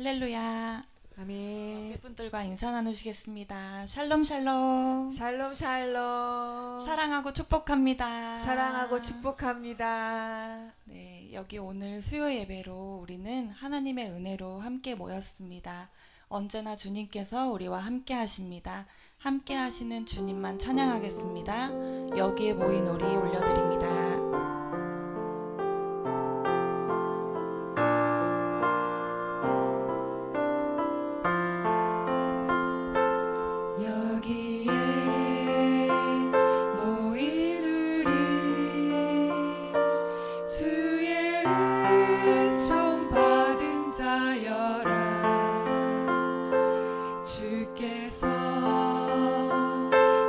할렐루야. 아멘. 옆에 분들과 인사 나누시겠습니다. 샬롬 샬롬. 샬롬 샬롬. 사랑하고 축복합니다. 사랑하고 축복합니다. 네, 여기 오늘 수요 예배로 우리는 하나님의 은혜로 함께 모였습니다. 언제나 주님께서 우리와 함께 하십니다. 함께 하시는 주님만 찬양하겠습니다. 여기에 모인 우리 올려드립니다. 여기에 모인 우리 주의 은총 받은 자여라. 주께서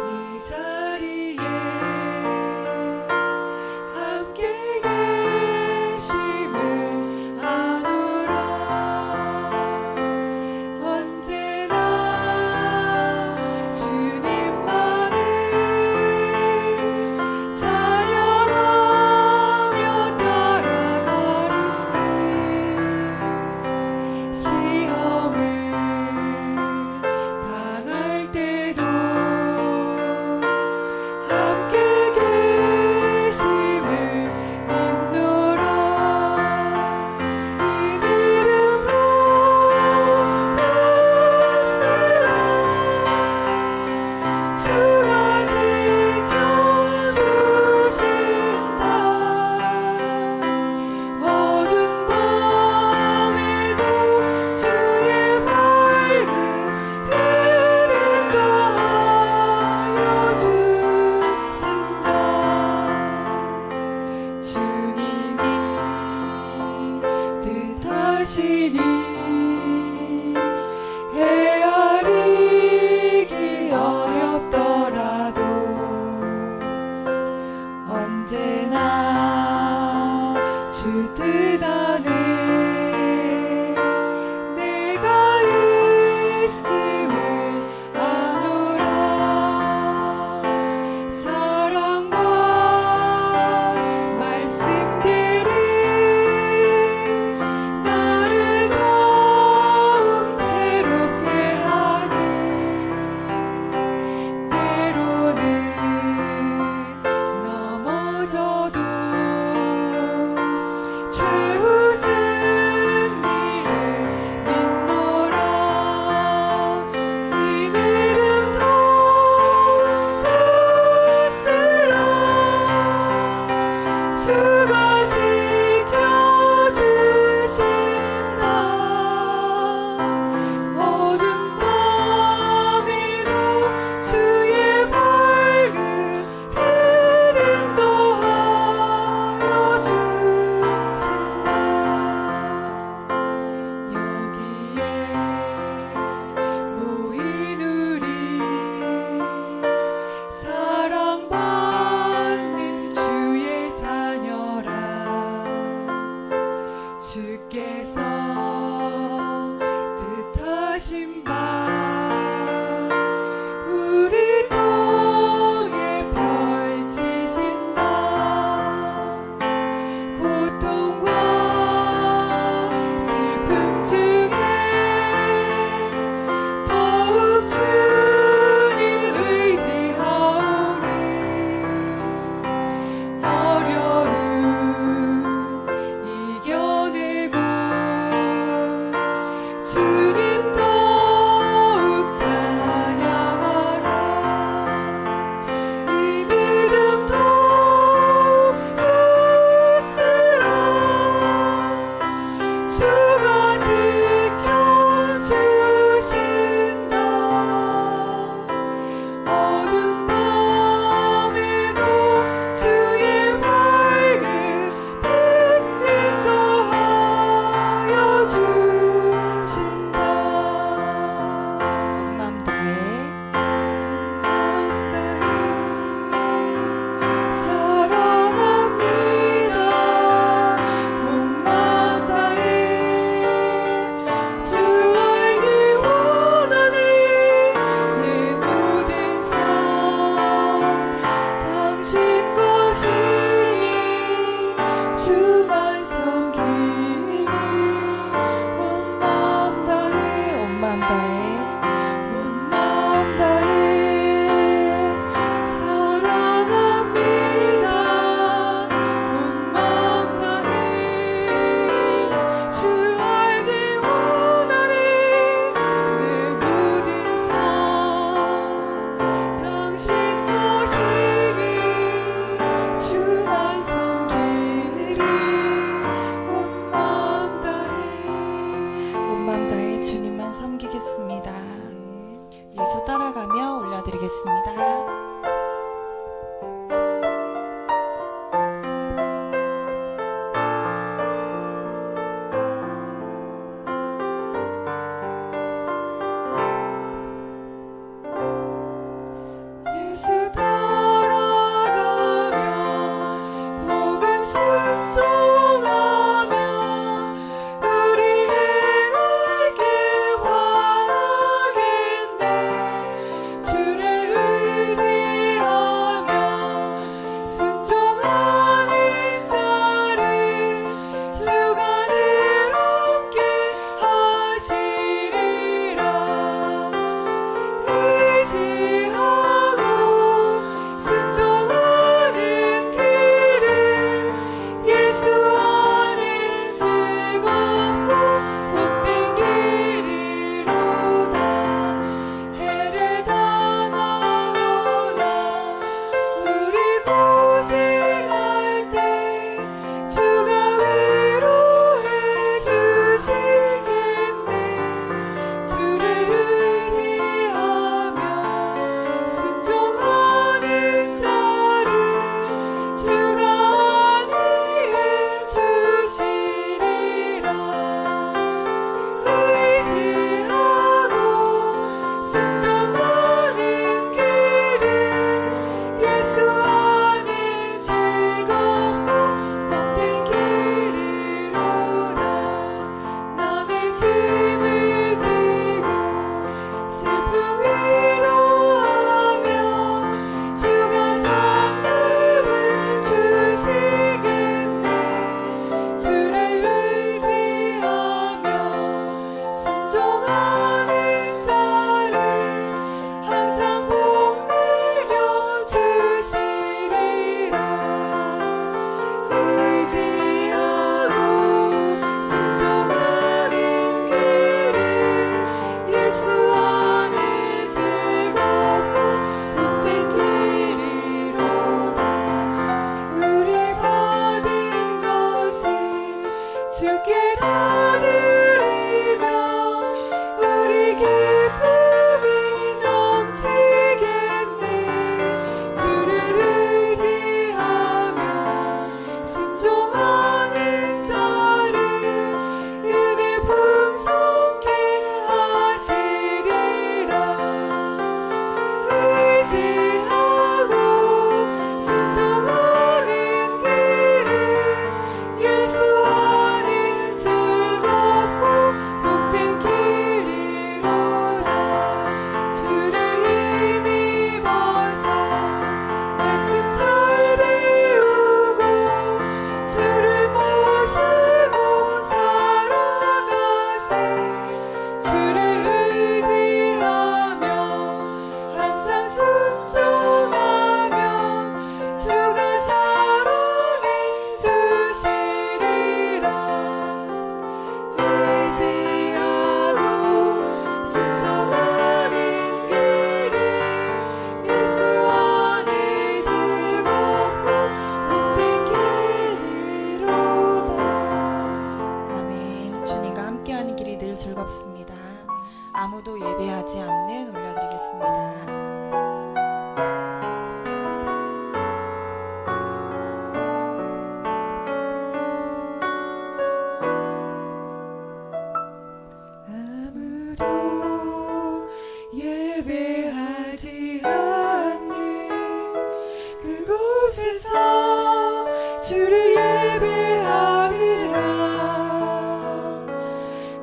이 자리에 주를 예배하리라.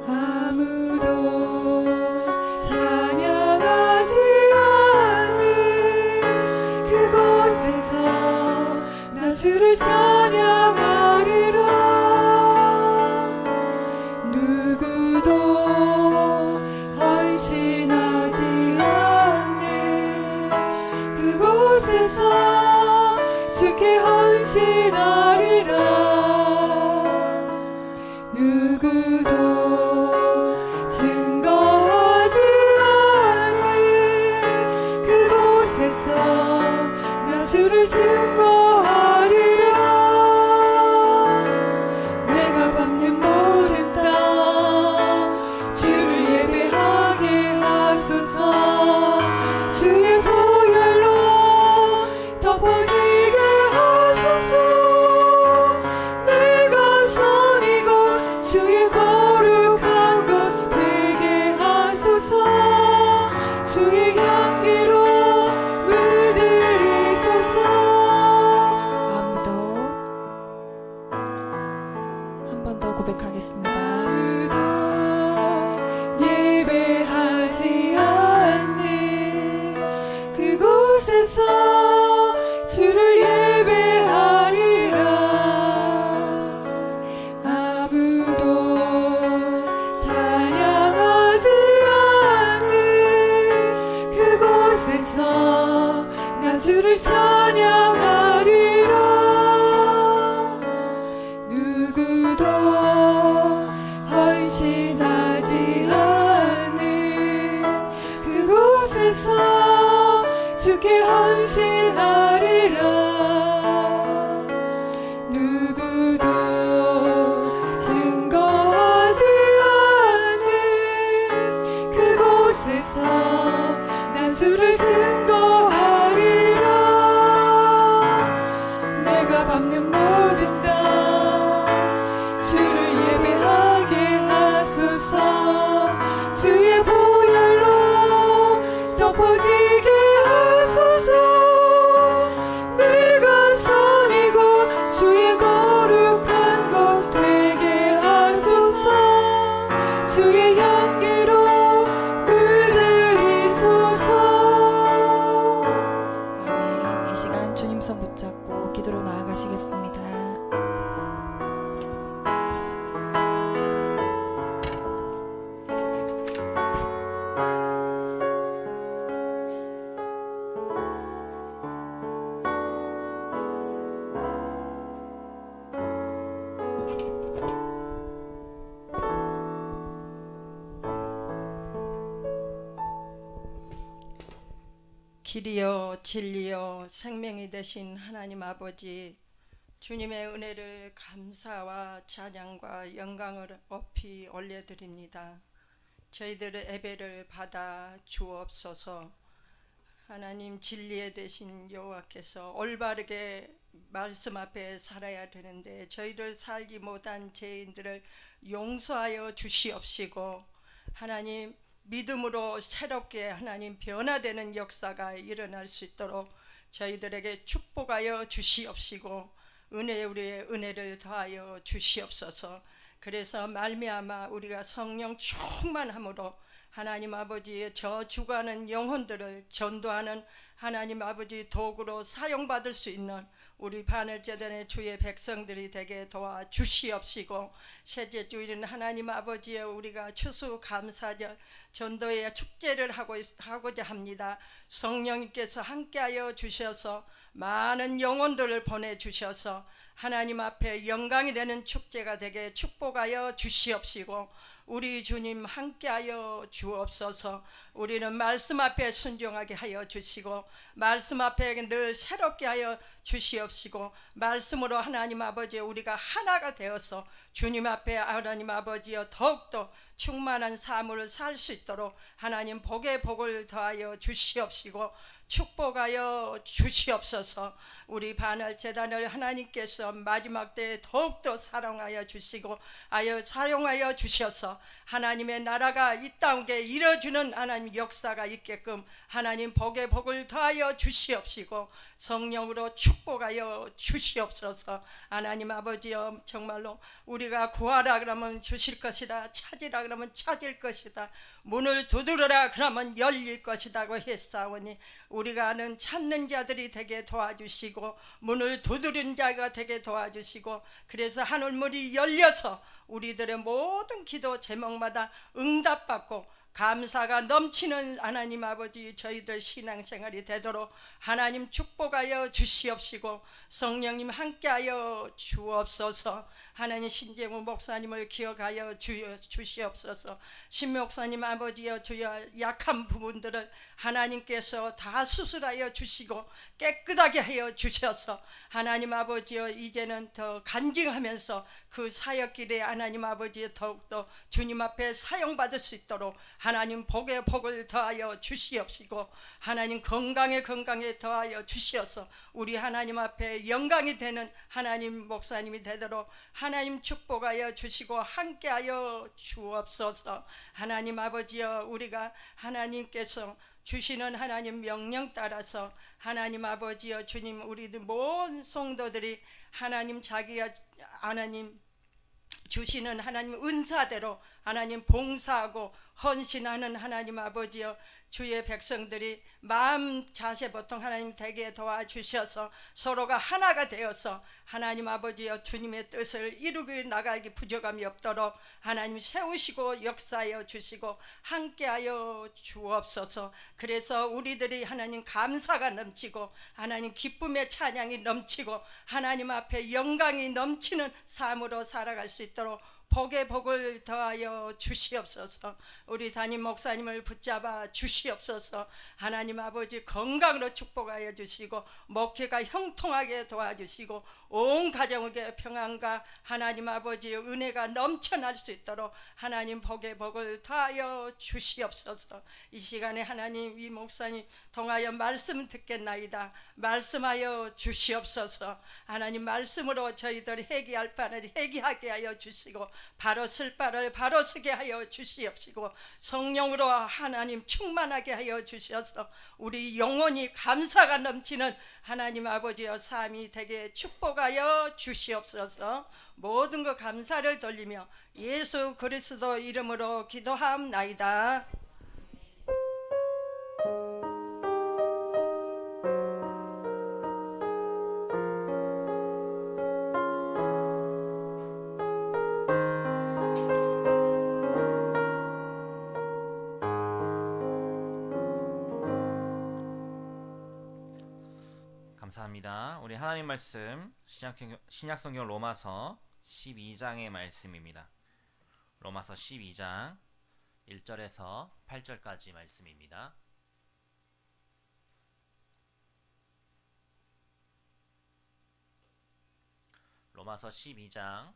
아무도 찬양하지 않는 그곳에서 나 주를 찬양하리라. 누구도 헌신하지 않는 그곳에서 주께 헌신하리라. 누구도 증거하지 않는 그곳에서 나 주를 증거하리라. 내가 밟는 모든 땅 주를 예배하게 하소서. 주의 보혈로 덮어지게 하소서. 내가 선이고 주의 거룩한 것 되게 하소서. 주의 향기로 물들이소서. 아무도 한 번 더 고백하겠습니다. 아무도 예배하지 않는 그곳에서 주를 예배하리라. 아무도 찬양하지 않는 그곳에서 나 주를 찬양하리라. 누구도 헌신하지 않는 그곳에서 주께 헌신하리라. 누구도 증거하지 않는 그곳에서 나 주를 증거하리라. 내가 밟는 모든 땅 주를 예배하게 하소서. 주의 보혈로 덮어지게 하소서. 내가 선이고 주의 거룩한 것 되게 하소서. 주의 향기로 물들이소서. 아멘. 이 시간 주님 손 붙잡고 기도로 나아가시겠습니다. 길이요 진리요 생명이 되신 하나님 아버지, 주님의 은혜를 감사와 찬양과 영광을 높이 올려드립니다. 저희들의 예배를 받아 주옵소서. 하나님, 진리에 대신 여호와께서 올바르게 말씀 앞에 살아야 되는데 저희들 살지 못한 죄인들을 용서하여 주시옵시고, 하나님 믿음으로 새롭게 하나님 변화되는 역사가 일어날 수 있도록 저희들에게 축복하여 주시옵시고, 은혜에 우리의 은혜를 더하여 주시옵소서. 그래서 말미암아 우리가 성령 충만함으로 하나님 아버지의 저주가는 영혼들을 전도하는 하나님 아버지 도구로 사용받을 수 있는 우리 바늘재단의 주의 백성들이 되게 도와주시옵시고, 셋째 주일은 하나님 아버지의 우리가 추수감사절 전도의 축제를 하고자 합니다. 성령님께서 함께하여 주셔서 많은 영혼들을 보내주셔서 하나님 앞에 영광이 되는 축제가 되게 축복하여 주시옵시고, 우리 주님 함께하여 주옵소서. 우리는 말씀 앞에 순종하게 하여 주시고, 말씀 앞에 늘 새롭게 하여 주시옵시고, 말씀으로 하나님 아버지 우리가 하나가 되어서 주님 앞에 하나님 아버지여 더욱더 충만한 삶을 살 수 있도록 하나님 복에 복을 더하여 주시옵시고, 축복하여 주시옵소서. 우리 반을 재단을 하나님께서 마지막 때에 더욱더 사랑하여 주시고 사용하여 주셔서 하나님의 나라가 이 땅에 이뤄주는 하나님 역사가 있게끔 하나님 복에 복을 더하여 주시옵시고 성령으로 축복하여 주시옵소서. 하나님 아버지여, 정말로 우리가 구하라 그러면 주실 것이다, 찾으라 그러면 찾을 것이다, 문을 두드려라 그러면 열릴 것이라고 했사오니 우리가 아는 찾는 자들이 되게 도와주시고 문을 두드린 자가 되게 도와주시고, 그래서 하늘문이 열려서 우리들의 모든 기도 제목마다 응답받고 감사가 넘치는 하나님 아버지 저희들 신앙생활이 되도록 하나님 축복하여 주시옵시고 성령님 함께하여 주옵소서. 하나님 신재무 목사님을 기억하여 주시옵소서. 신 목사님 아버지여, 주여 약한 부분들을 하나님께서 다 수술하여 주시고 깨끗하게 하여 주셔서 하나님 아버지여 이제는 더 간증하면서 그 사역길에 하나님 아버지 더욱더 주님 앞에 사용받을 수 있도록 하나님 복에 복을 더하여 주시옵시고 하나님 건강에 더하여 주시어서 우리 하나님 앞에 영광이 되는 하나님 목사님이 되도록 하나님 축복하여 주시고 함께하여 주옵소서. 하나님 아버지여, 우리가 하나님께서 주시는 하나님 명령 따라서 하나님 아버지여, 주님 우리들 모든 성도들이 하나님 자기가 하나님 주시는 하나님 은사대로 하나님 봉사하고 헌신하는 하나님 아버지여, 주의 백성들이 마음 자세 보통 하나님 되게 도와주셔서 서로가 하나가 되어서 하나님 아버지여 주님의 뜻을 이루게 나가기 부족함이 없도록 하나님 세우시고 역사하여 주시고 함께하여 주옵소서. 그래서 우리들이 하나님 감사가 넘치고 하나님 기쁨의 찬양이 넘치고 하나님 앞에 영광이 넘치는 삶으로 살아갈 수 있도록 복에 복을 더하여 주시옵소서. 우리 담임 목사님을 붙잡아 주시옵소서. 하나님 아버지 건강으로 축복하여 주시고 목회가 형통하게 도와주시고 온 가정에게 평안과 하나님 아버지의 은혜가 넘쳐날 수 있도록 하나님 복에 복을 더하여 주시옵소서. 이 시간에 하나님 이 목사님 통하여 말씀 듣겠나이다. 말씀하여 주시옵소서. 하나님 말씀으로 저희들 회개할 바를 회개하게 하여 주시고 바로 쓸 바를 바로 쓰게 하여 주시옵시고 성령으로 하나님 충만하게 하여 주셔서 우리 영혼이 감사가 넘치는 하나님 아버지의 삶이 되게 축복하여 주시옵소서. 모든 것 감사를 돌리며 예수 그리스도 이름으로 기도함나이다. 감사합니다. 우리 하나님 말씀 신약성경 로마서 12장의 말씀입니다. 로마서 12장 1절에서 8절까지 말씀입니다. 로마서 12장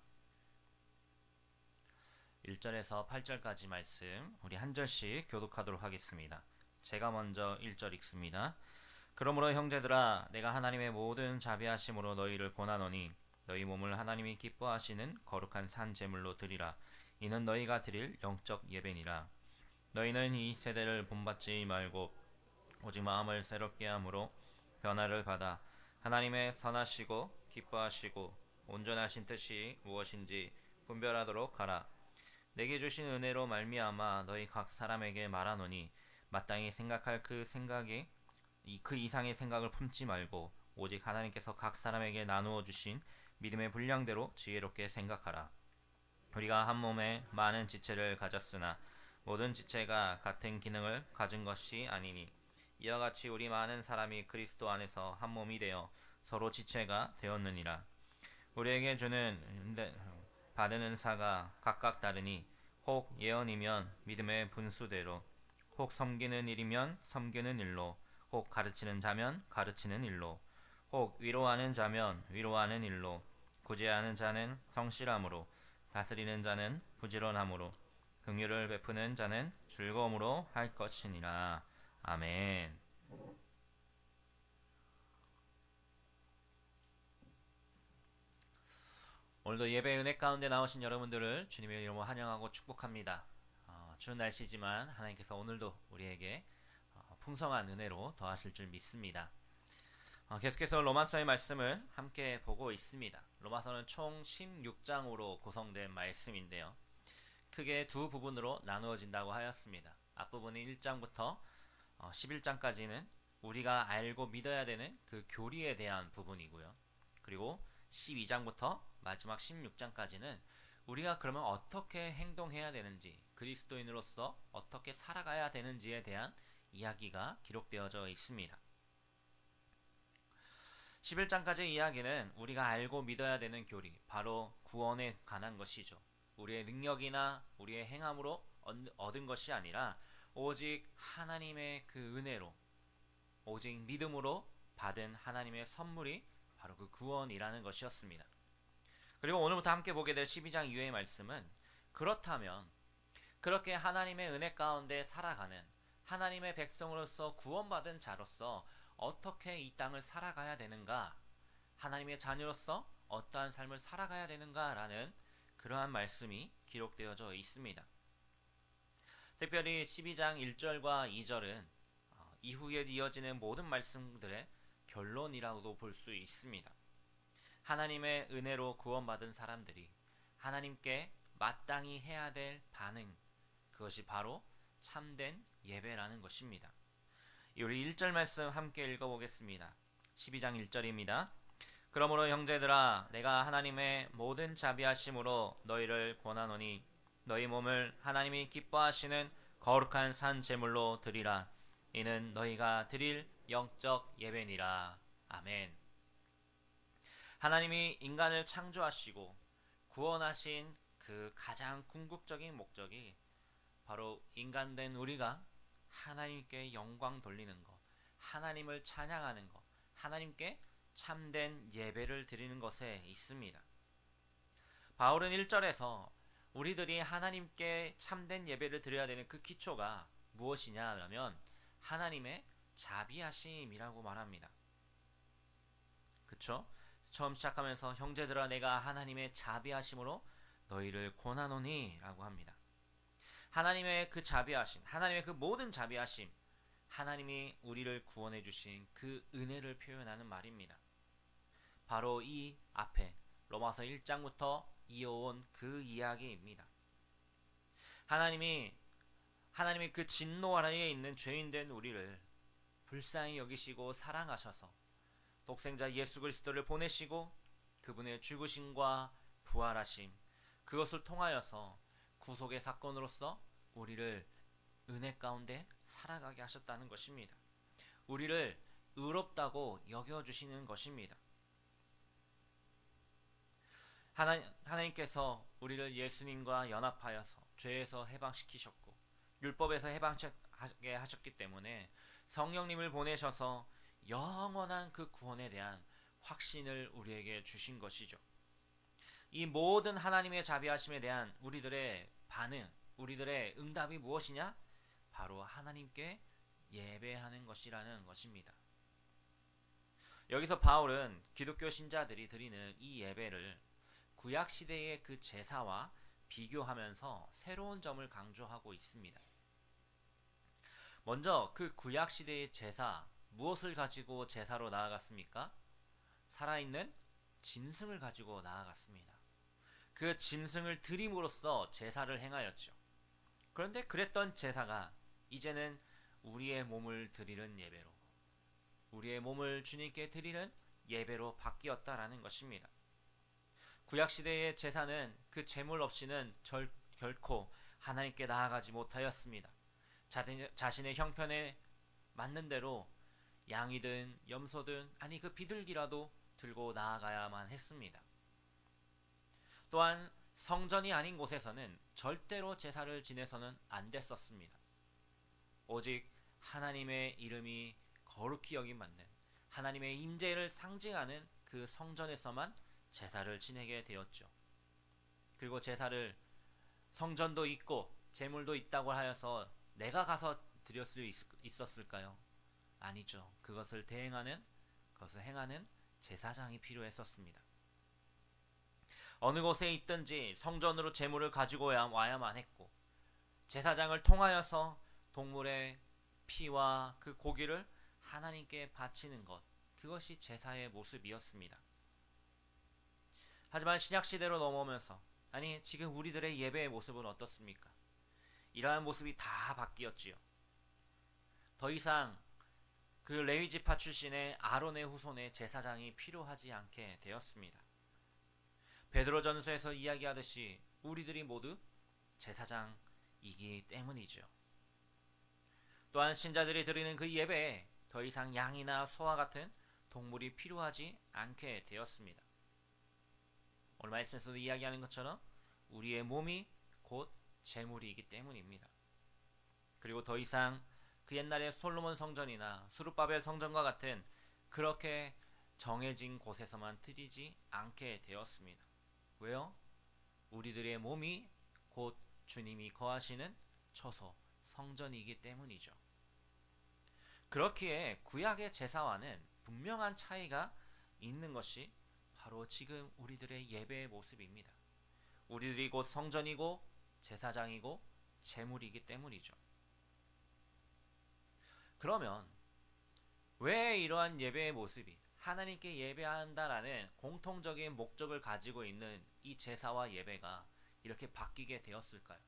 1절에서 8절까지 말씀 우리 한 절씩 교독하도록 하겠습니다. 제가 먼저 1절 읽습니다. 그러므로 형제들아, 내가 하나님의 모든 자비하심으로 너희를 권하노니 너희 몸을 하나님이 기뻐하시는 거룩한 산 제물로 드리라. 이는 너희가 드릴 영적 예배니라. 너희는 이 세대를 본받지 말고 오직 마음을 새롭게 함으로 변화를 받아 하나님의 선하시고 기뻐하시고 온전하신 뜻이 무엇인지 분별하도록 하라. 내게 주신 은혜로 말미암아 너희 각 사람에게 말하노니 마땅히 생각할 그 이상의 생각을 품지 말고 오직 하나님께서 각 사람에게 나누어 주신 믿음의 분량대로 지혜롭게 생각하라. 우리가 한 몸에 많은 지체를 가졌으나 모든 지체가 같은 기능을 가진 것이 아니니 이와 같이 우리 많은 사람이 그리스도 안에서 한 몸이 되어 서로 지체가 되었느니라. 우리에게 받은 은사가 각각 다르니 혹 예언이면 믿음의 분수대로, 혹 섬기는 일이면 섬기는 일로, 혹 가르치는 자면 가르치는 일로, 혹 위로하는 자면 위로하는 일로, 구제하는 자는 성실함으로, 다스리는 자는 부지런함으로, 긍휼을 베푸는 자는 즐거움으로 할 것이니라. 아멘. 오늘도 예배 은혜 가운데 나오신 여러분들을 주님의 이름으로 환영하고 축복합니다. 추운 날씨지만 하나님께서 오늘도 우리에게 풍성한 은혜로 더하실 줄 믿습니다. 계속해서 로마서의 말씀을 함께 보고 있습니다. 로마서는 총 16장으로 구성된 말씀인데요. 크게 두 부분으로 나누어진다고 하였습니다. 앞부분은 1장부터 11장까지는 우리가 알고 믿어야 되는 그 교리에 대한 부분이고요. 그리고 12장부터 마지막 16장까지는 우리가 그러면 어떻게 행동해야 되는지, 그리스도인으로서 어떻게 살아가야 되는지에 대한 이야기가 기록되어져 있습니다. 11장까지의 이야기는 우리가 알고 믿어야 되는 교리, 바로 구원에 관한 것이죠. 우리의 능력이나 우리의 행함으로 얻은 것이 아니라 오직 하나님의 그 은혜로, 오직 믿음으로 받은 하나님의 선물이 바로 그 구원이라는 것이었습니다. 그리고 오늘부터 함께 보게 될 12장 이후의 말씀은, 그렇다면 그렇게 하나님의 은혜 가운데 살아가는 하나님의 백성으로서 구원받은 자로서 어떻게 이 땅을 살아가야 되는가, 하나님의 자녀로서 어떠한 삶을 살아가야 되는가라는 그러한 말씀이 기록되어져 있습니다. 특별히 12장 1절과 2절은 이후에 이어지는 모든 말씀들의 결론이라고도 볼 수 있습니다. 하나님의 은혜로 구원받은 사람들이 하나님께 마땅히 해야 될 반응, 그것이 바로 참된 예배라는 것입니다. 우리 1절 말씀 함께 읽어보겠습니다. 12장 1절입니다. 그러므로 형제들아, 내가 하나님의 모든 자비하심으로 너희를 권하노니 너희 몸을 하나님이 기뻐하시는 거룩한 산 제물로 드리라. 이는 너희가 드릴 영적 예배니라. 아멘. 하나님이 인간을 창조하시고 구원하신 그 가장 궁극적인 목적이 바로 인간된 우리가 하나님께 영광 돌리는 것, 하나님을 찬양하는 것, 하나님께 참된 예배를 드리는 것에 있습니다. 바울은 1절에서 우리들이 하나님께 참된 예배를 드려야 되는 그 기초가 무엇이냐 하면 하나님의 자비하심이라고 말합니다. 그쵸? 처음 시작하면서 형제들아, 내가 하나님의 자비하심으로 너희를 권하노니 라고 합니다. 하나님의 그 자비하심, 하나님의 그 모든 자비하심, 하나님이 우리를 구원해 주신 그 은혜를 표현하는 말입니다. 바로 이 앞에 로마서 1장부터 이어온 그 이야기입니다. 하나님이 그 진노 아래에 있는 죄인된 우리를 불쌍히 여기시고 사랑하셔서 독생자 예수 그리스도를 보내시고 그분의 죽으심과 부활하심, 그것을 통하여서 구속의 사건으로서 우리를 은혜 가운데 살아가게 하셨다는 것입니다. 우리를 의롭다고 여겨주시는 것입니다. 하나님께서 우리를 예수님과 연합하여서 죄에서 해방시키셨고 율법에서 해방하게 하셨기 때문에 성령님을 보내셔서 영원한 그 구원에 대한 확신을 우리에게 주신 것이죠. 이 모든 하나님의 자비하심에 대한 우리들의 반응, 우리들의 응답이 무엇이냐? 바로 하나님께 예배하는 것이라는 것입니다. 여기서 바울은 기독교 신자들이 드리는 이 예배를 구약시대의 그 제사와 비교하면서 새로운 점을 강조하고 있습니다. 먼저 그 구약시대의 제사, 무엇을 가지고 제사로 나아갔습니까? 살아있는 짐승을 가지고 나아갔습니다. 그 짐승을 드림으로써 제사를 행하였죠. 그런데 그랬던 제사가 이제는 우리의 몸을 드리는 예배로, 우리의 몸을 주님께 드리는 예배로 바뀌었다라는 것입니다. 구약시대의 제사는 그 제물 없이는 결코 하나님께 나아가지 못하였습니다. 자신의 형편에 맞는 대로 양이든 염소든 아니 그 비둘기라도 들고 나아가야만 했습니다. 또한 성전이 아닌 곳에서는 절대로 제사를 지내서는 안 됐었습니다. 오직 하나님의 이름이 거룩히 여김받는 하나님의 임재를 상징하는 그 성전에서만 제사를 지내게 되었죠. 그리고 제사를 성전도 있고 제물도 있다고 하여서 내가 가서 드릴 수 있었을까요? 아니죠. 그것을 행하는 제사장이 필요했었습니다. 어느 곳에 있든지 성전으로 제물을 가지고 와야만 했고, 제사장을 통하여서 동물의 피와 그 고기를 하나님께 바치는 것, 그것이 제사의 모습이었습니다. 하지만 신약시대로 넘어오면서, 아니 지금 우리들의 예배의 모습은 어떻습니까? 이러한 모습이 다 바뀌었지요. 더 이상 그 레위지파 출신의 아론의 후손의 제사장이 필요하지 않게 되었습니다. 베드로전서에서 이야기하듯이 우리들이 모두 제사장이기 때문이죠. 또한 신자들이 드리는 그 예배에 더 이상 양이나 소와 같은 동물이 필요하지 않게 되었습니다. 오늘 말씀에서도 이야기하는 것처럼 우리의 몸이 곧 제물이기 때문입니다. 그리고 더 이상 그 옛날의 솔로몬 성전이나 수룹바벨 성전과 같은 그렇게 정해진 곳에서만 드리지 않게 되었습니다. 왜요? 우리들의 몸이 곧 주님이 거하시는 처소, 성전이기 때문이죠. 그렇기에 구약의 제사와는 분명한 차이가 있는 것이 바로 지금 우리들의 예배의 모습입니다. 우리들이 곧 성전이고 제사장이고 제물이기 때문이죠. 그러면 왜 이러한 예배의 모습이 하나님께 예배한다라는 공통적인 목적을 가지고 있는 이 제사와 예배가 이렇게 바뀌게 되었을까요?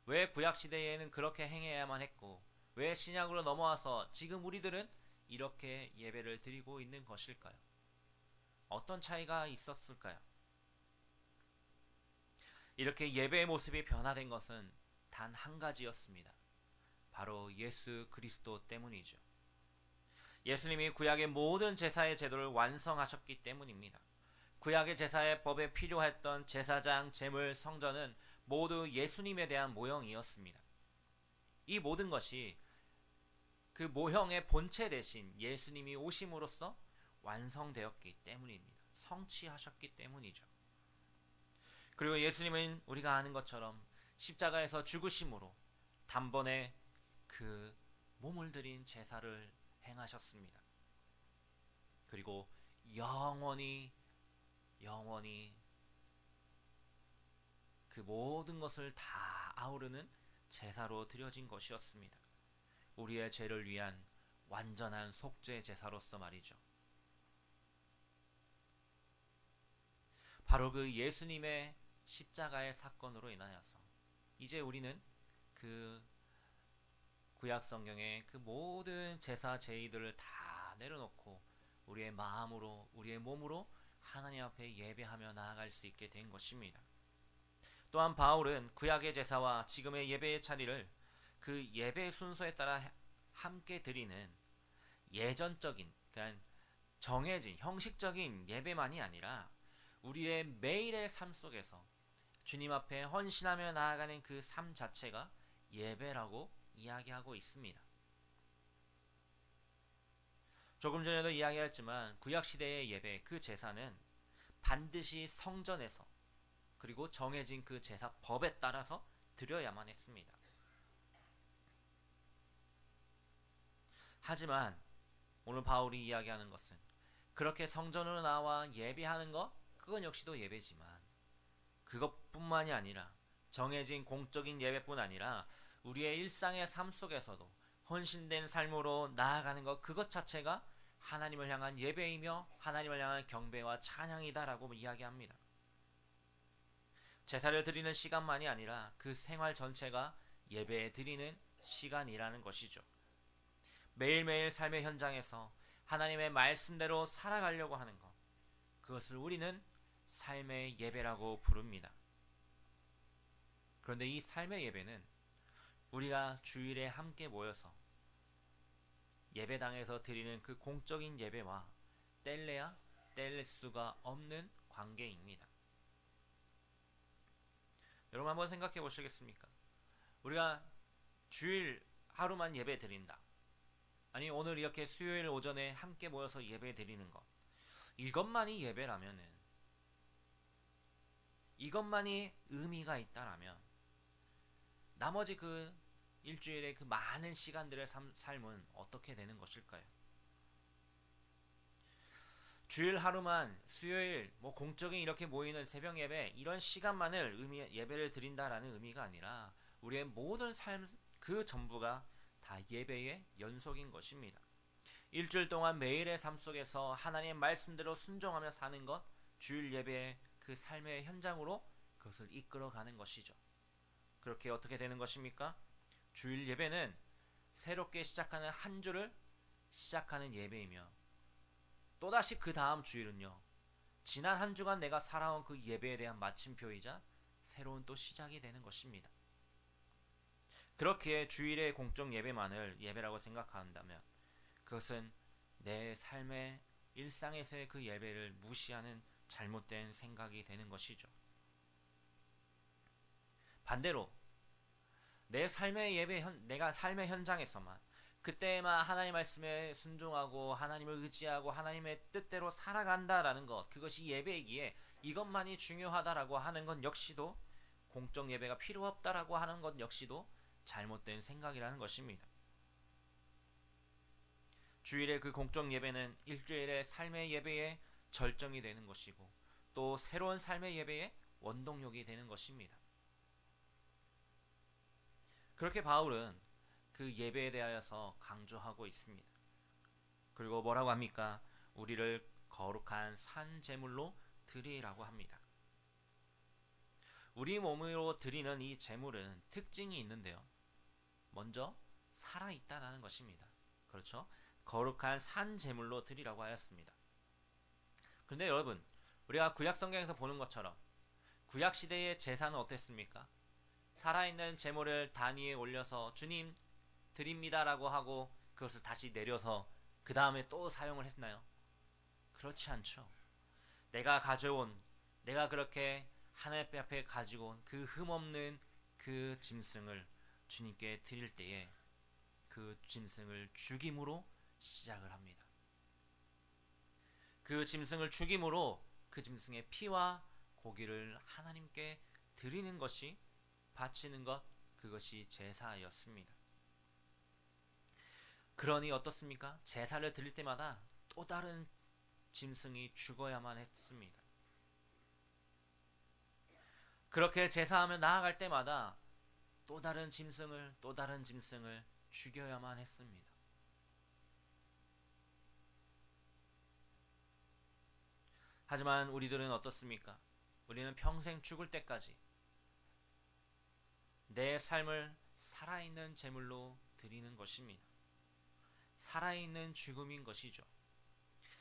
왜 구약시대에는 그렇게 행해야만 했고 왜 신약으로 넘어와서 지금 우리들은 이렇게 예배를 드리고 있는 것일까요? 어떤 차이가 있었을까요? 이렇게 예배의 모습이 변화된 것은 단 한 가지였습니다. 바로 예수 그리스도 때문이죠. 예수님이 구약의 모든 제사의 제도를 완성하셨기 때문입니다. 구약의 제사의 법에 필요했던 제사장, 제물, 성전은 모두 예수님에 대한 모형이었습니다. 이 모든 것이 그 모형의 본체 대신 예수님이 오심으로써 완성되었기 때문입니다. 성취하셨기 때문이죠. 그리고 예수님은 우리가 아는 것처럼 십자가에서 죽으심으로 단번에 그 몸을 들인 제사를 행하셨습니다. 그리고 영원히 그 모든 것을 다 아우르는 제사로 드려진 것이었습니다. 우리의 죄를 위한 완전한 속죄 제사로서 말이죠. 바로 그 예수님의 십자가의 사건으로 인하여서 이제 우리는 그 구약 성경의 그 모든 제사 제의들을 다 내려놓고 우리의 마음으로 우리의 몸으로 하나님 앞에 예배하며 나아갈 수 있게 된 것입니다. 또한 바울은 구약의 제사와 지금의 예배의 차이를 그 예배 순서에 따라 함께 드리는 예전적인, 그러니까 정해진 형식적인 예배만이 아니라 우리의 매일의 삶 속에서 주님 앞에 헌신하며 나아가는 그 삶 자체가 예배라고 이야기하고 있습니다. 조금 전에도 이야기했지만 구약시대의 예배, 그 제사는 반드시 성전에서 그리고 정해진 그 제사법에 따라서 드려야만 했습니다. 하지만 오늘 바울이 이야기하는 것은 그렇게 성전으로 나와 예배하는 것, 그건 역시도 예배지만 그것뿐만이 아니라 정해진 공적인 예배뿐 아니라 우리의 일상의 삶 속에서도 헌신된 삶으로 나아가는 것, 그것 자체가 하나님을 향한 예배이며 하나님을 향한 경배와 찬양이다라고 이야기합니다. 제사를 드리는 시간만이 아니라 그 생활 전체가 예배에 드리는 시간이라는 것이죠. 매일매일 삶의 현장에서 하나님의 말씀대로 살아가려고 하는 것, 그것을 우리는 삶의 예배라고 부릅니다. 그런데 이 삶의 예배는 우리가 주일에 함께 모여서 예배당에서 드리는 그 공적인 예배와 뗄래야 뗄 수가 없는 관계입니다. 여러분 한번 생각해 보시겠습니까? 우리가 주일 하루만 예배 드린다. 아니 오늘 이렇게 수요일 오전에 함께 모여서 예배 드리는 것, 이것만이 예배라면은, 이것만이 의미가 있다라면 나머지 그 일주일의 그 많은 시간들의 삶은 어떻게 되는 것일까요? 주일 하루만 수요일 공적인 이렇게 모이는 새벽 예배 이런 시간만을 예배를 드린다라는 의미가 아니라 우리의 모든 삶 그 전부가 다 예배의 연속인 것입니다. 일주일 동안 매일의 삶 속에서 하나님의 말씀대로 순종하며 사는 것, 주일 예배의 그 삶의 현장으로 그것을 이끌어가는 것이죠. 그렇게 어떻게 되는 것입니까? 주일 예배는 새롭게 시작하는 한 주를 시작하는 예배이며 또다시 그 다음 주일은요, 지난 한 주간 내가 살아온 그 예배에 대한 마침표이자 새로운 또 시작이 되는 것입니다. 그렇게 주일의 공적 예배만을 예배라고 생각한다면 그것은 내 삶의 일상에서의 그 예배를 무시하는 잘못된 생각이 되는 것이죠. 반대로 내 삶의 내가 삶의 현장에서만 그때만 하나님 말씀에 순종하고 하나님을 의지하고 하나님의 뜻대로 살아간다라는 것, 그것이 예배이기에 이것만이 중요하다라고 하는 것 역시도, 공적 예배가 필요 없다라고 하는 것 역시도 잘못된 생각이라는 것입니다. 주일의 그 공적 예배는 일주일의 삶의 예배의 절정이 되는 것이고 또 새로운 삶의 예배의 원동력이 되는 것입니다. 그렇게 바울은 그 예배에 대하여서 강조하고 있습니다. 그리고 뭐라고 합니까? 우리를 거룩한 산 제물로 드리라고 합니다. 우리 몸으로 드리는 이 제물은 특징이 있는데요. 먼저 살아있다라는 것입니다. 그렇죠? 거룩한 산 제물로 드리라고 하였습니다. 그런데 여러분, 우리가 구약 성경에서 보는 것처럼 구약 시대의 제사는 어땠습니까? 살아있는 제물을 단 위에 올려서 주님 드립니다라고 하고 그것을 다시 내려서 그 다음에 또 사용을 했나요? 그렇지 않죠. 내가 그렇게 하나님 앞에 가지고 온 그 흠없는 그 짐승을 주님께 드릴 때에 그 짐승을 죽임으로 시작을 합니다. 그 짐승을 죽임으로 그 짐승의 피와 고기를 하나님께 드리는 것이, 바치는 것, 그것이 제사였습니다. 그러니 어떻습니까? 제사를 드릴 때마다 또 다른 짐승이 죽어야만 했습니다. 그렇게 제사하며 나아갈 때마다 또 다른 짐승을 죽여야만 했습니다. 하지만 우리들은 어떻습니까? 우리는 평생 죽을 때까지 내 삶을 살아있는 제물로 드리는 것입니다. 살아있는 죽음인 것이죠.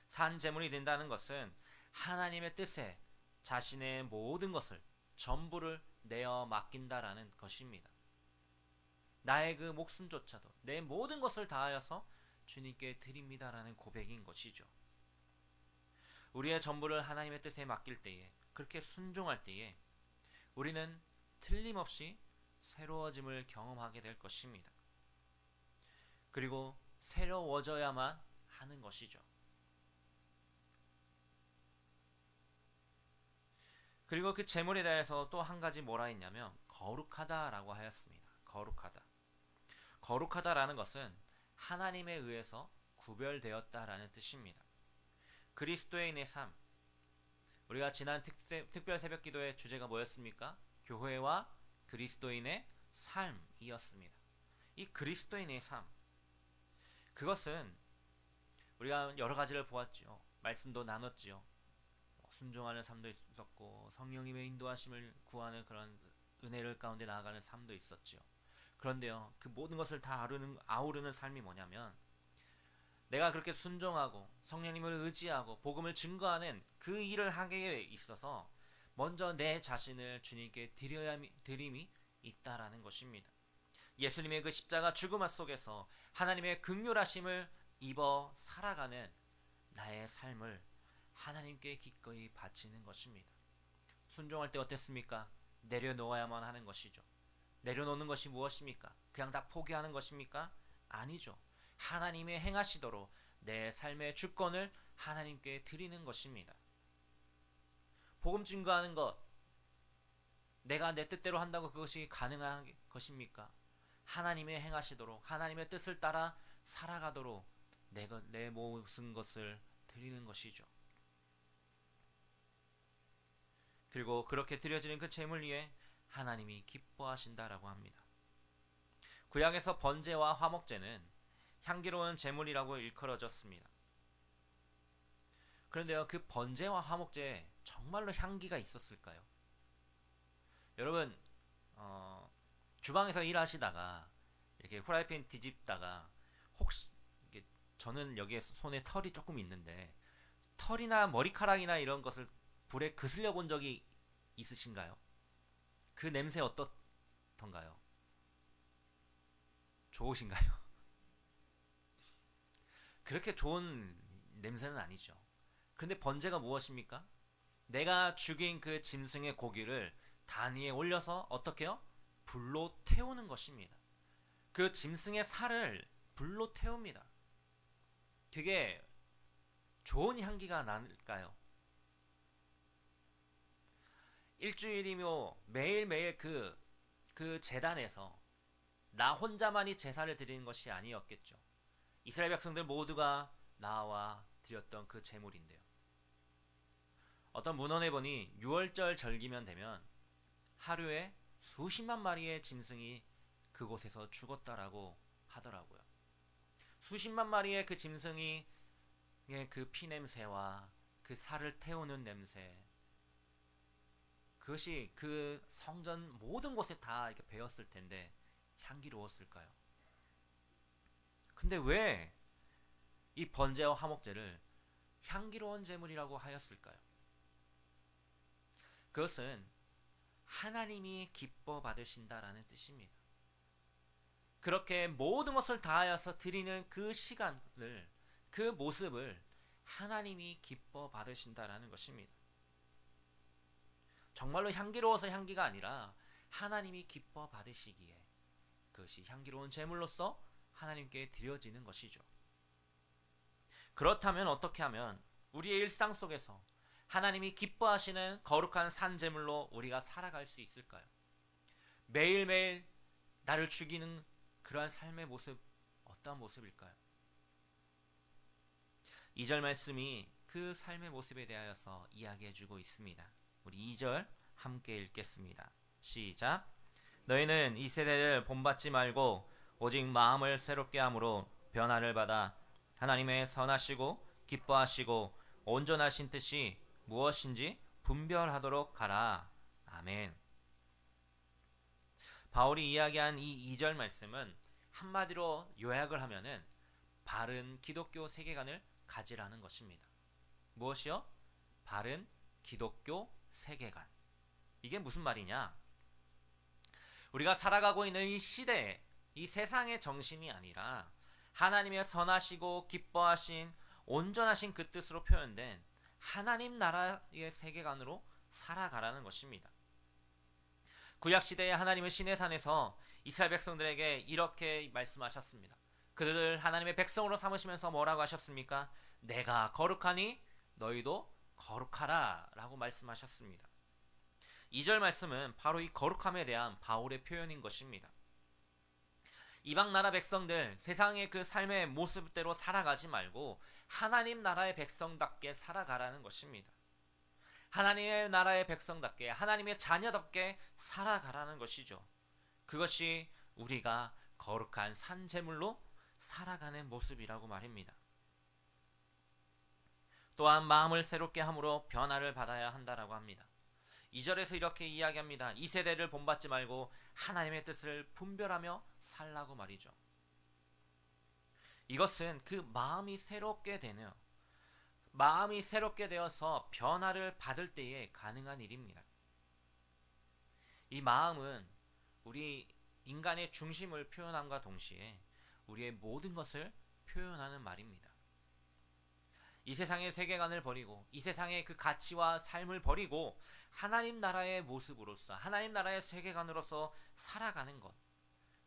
산 제물이 된다는 것은 하나님의 뜻에 자신의 모든 것을, 전부를 내어 맡긴다라는 것입니다. 나의 그 목숨조차도, 내 모든 것을 다하여서 주님께 드립니다라는 고백인 것이죠. 우리의 전부를 하나님의 뜻에 맡길 때에, 그렇게 순종할 때에 우리는 틀림없이 새로워짐을 경험하게 될 것입니다. 그리고 새로워져야만 하는 것이죠. 그리고 그 제물에 대해서 또 한 가지 뭐라 했냐면 거룩하다라고 하였습니다. 거룩하다라는 것은 하나님에 의해서 구별되었다라는 뜻입니다. 그리스도인의 삶, 우리가 지난 특별 새벽 기도의 주제가 뭐였습니까? 교회와 그리스도인의 삶이었습니다. 이 그리스도인의 삶, 그것은 우리가 여러 가지를 보았죠. 말씀도 나눴지요. 순종하는 삶도 있었고 성령님의 인도하심을 구하는 그런 은혜를 가운데 나아가는 삶도 있었지요. 그런데요, 그 모든 것을 다 아우르는 삶이 뭐냐면, 내가 그렇게 순종하고 성령님을 의지하고 복음을 증거하는 그 일을 하기에 있어서 먼저 내 자신을 주님께 드림이 있다라는 것입니다. 예수님의 그 십자가 죽음 속에서 하나님의 긍휼하심을 입어 살아가는 나의 삶을 하나님께 기꺼이 바치는 것입니다. 순종할 때 어땠습니까? 내려놓아야만 하는 것이죠. 내려놓는 것이 무엇입니까? 그냥 다 포기하는 것입니까? 아니죠. 하나님의 행하시도록 내 삶의 주권을 하나님께 드리는 것입니다. 복음 증거하는 것, 내가 내 뜻대로 한다고 그것이 가능한 것입니까? 하나님의 행하시도록, 하나님의 뜻을 따라 살아가도록 내 모든 것을 드리는 것이죠. 그리고 그렇게 드려지는 그 제물 위에 하나님이 기뻐하신다라고 합니다. 구약에서 번제와 화목제는 향기로운 제물이라고 일컬어졌습니다. 그런데요, 그 번제와 화목제에 정말로 향기가 있었을까요? 여러분, 주방에서 일하시다가 이렇게 후라이팬 뒤집다가 혹시 저는 여기에 손에 털이 조금 있는데 털이나 머리카락이나 이런 것을 불에 그슬려 본 적이 있으신가요? 그 냄새 어떻던가요? 좋으신가요? 그렇게 좋은 냄새는 아니죠. 그런데 번제가 무엇입니까? 내가 죽인 그 짐승의 고기를 단 위에 올려서 어떻게 해요? 불로 태우는 것입니다. 그 짐승의 살을 불로 태웁니다. 그게 좋은 향기가 날까요? 일주일이며 매일매일 그 제단에서 나 혼자만이 제사를 드리는 것이 아니었겠죠. 이스라엘 백성들 모두가 나와 드렸던 그 제물인데요. 어떤 문헌에 보니 6월절 절기면 되면 하루에 수십만 마리의 짐승이 그곳에서 죽었다라고 하더라고요. 수십만 마리의 그 짐승이 그 피냄새와 그 살을 태우는 냄새, 그것이 그 성전 모든 곳에 다 이렇게 배었을 텐데 향기로웠을까요? 근데 왜 이 번제와 화목제를 향기로운 제물이라고 하였을까요? 그것은 하나님이 기뻐 받으신다라는 뜻입니다. 그렇게 모든 것을 다하여서 드리는 그 시간을, 그 모습을 하나님이 기뻐 받으신다라는 것입니다. 정말로 향기로워서 향기가 아니라 하나님이 기뻐 받으시기에 그것이 향기로운 제물로서 하나님께 드려지는 것이죠. 그렇다면 어떻게 하면 우리의 일상 속에서 하나님이 기뻐하시는 거룩한 산제물로 우리가 살아갈 수 있을까요? 매일매일 나를 죽이는 그러한 삶의 모습, 어떠한 모습일까요? 2절 말씀이 그 삶의 모습에 대하여서 이야기해주고 있습니다. 우리 2절 함께 읽겠습니다. 시작. 너희는 이 세대를 본받지 말고 오직 마음을 새롭게 함으로 변화를 받아 하나님의 선하시고 기뻐하시고 온전하신 뜻이 무엇인지 분별하도록 하라. 아멘. 바울이 이야기한 이 2절 말씀은 한마디로 요약을 하면은 바른 기독교 세계관을 가지라는 것입니다. 무엇이요? 바른 기독교 세계관. 이게 무슨 말이냐? 우리가 살아가고 있는 이 시대에 이 세상의 정신이 아니라 하나님의 선하시고 기뻐하신 온전하신 그 뜻으로 표현된 하나님 나라의 세계관으로 살아가라는 것입니다. 구약시대에 하나님은 시내산에서 이스라엘 백성들에게 이렇게 말씀하셨습니다. 그들을 하나님의 백성으로 삼으시면서 뭐라고 하셨습니까? 내가 거룩하니 너희도 거룩하라 라고 말씀하셨습니다. 2절 말씀은 바로 이 거룩함에 대한 바울의 표현인 것입니다. 이방 나라 백성들, 세상의 그 삶의 모습대로 살아가지 말고 하나님 나라의 백성답게 살아가라는 것입니다. 하나님의 나라의 백성답게, 하나님의 자녀답게 살아가라는 것이죠. 그것이 우리가 거룩한 산제물로 살아가는 모습이라고 말입니다. 또한 마음을 새롭게 함으로 변화를 받아야 한다라고 합니다. 2절에서 이렇게 이야기합니다. 이 세대를 본받지 말고 하나님의 뜻을 분별하며 살라고 말이죠. 이것은 그 마음이 새롭게 되네요. 마음이 새롭게 되어서 변화를 받을 때에 가능한 일입니다. 이 마음은 우리 인간의 중심을 표현함과 동시에 우리의 모든 것을 표현하는 말입니다. 이 세상의 세계관을 버리고 이 세상의 그 가치와 삶을 버리고 하나님 나라의 모습으로서 하나님 나라의 세계관으로서 살아가는 것,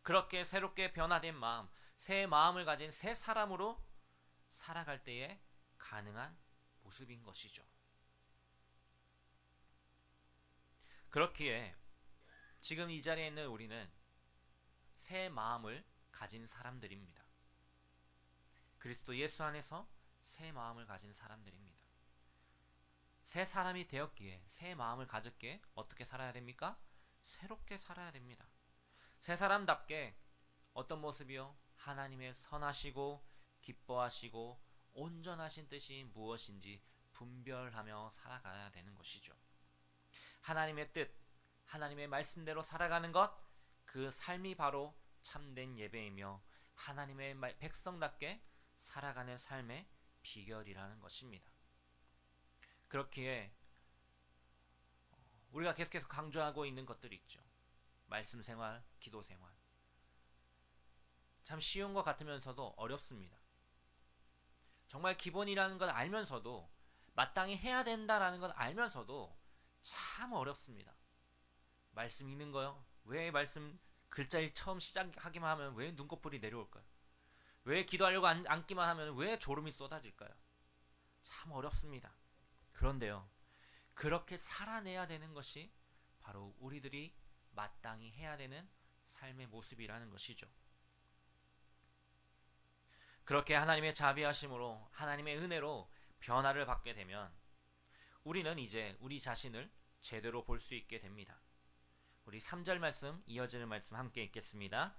그렇게 새롭게 변화된 마음, 새 마음을 가진 새 사람으로 살아갈 때에 가능한 모습인 것이죠. 그렇기에 지금 이 자리에 있는 우리는 새 마음을 가진 사람들입니다. 그리스도 예수 안에서 새 마음을 가진 사람들입니다. 새 사람이 되었기에, 새 마음을 가졌기에 어떻게 살아야 됩니까? 새롭게 살아야 됩니다. 새 사람답게 어떤 모습이요? 하나님의 선하시고 기뻐하시고 온전하신 뜻이 무엇인지 분별하며 살아가야 되는 것이죠. 하나님의 뜻, 하나님의 말씀대로 살아가는 것, 그 삶이 바로 참된 예배이며 하나님의 백성답게 살아가는 삶의 비결이라는 것입니다. 그렇기에 우리가 계속해서 강조하고 있는 것들이 있죠. 말씀 생활, 기도 생활. 참 쉬운 것 같으면서도 어렵습니다. 정말 기본이라는 걸 알면서도, 마땅히 해야 된다라는 걸 알면서도 참 어렵습니다. 말씀 읽는 거요? 왜 말씀 글자를 처음 시작하기만 하면 왜 눈꺼풀이 내려올까요? 왜 기도하려고 앉기만 하면 왜 졸음이 쏟아질까요? 참 어렵습니다. 그런데요, 그렇게 살아내야 되는 것이 바로 우리들이 마땅히 해야 되는 삶의 모습이라는 것이죠. 그렇게 하나님의 자비하심으로, 하나님의 은혜로 변화를 받게 되면 우리는 이제 우리 자신을 제대로 볼 수 있게 됩니다. 우리 3절 말씀, 이어지는 말씀 함께 읽겠습니다.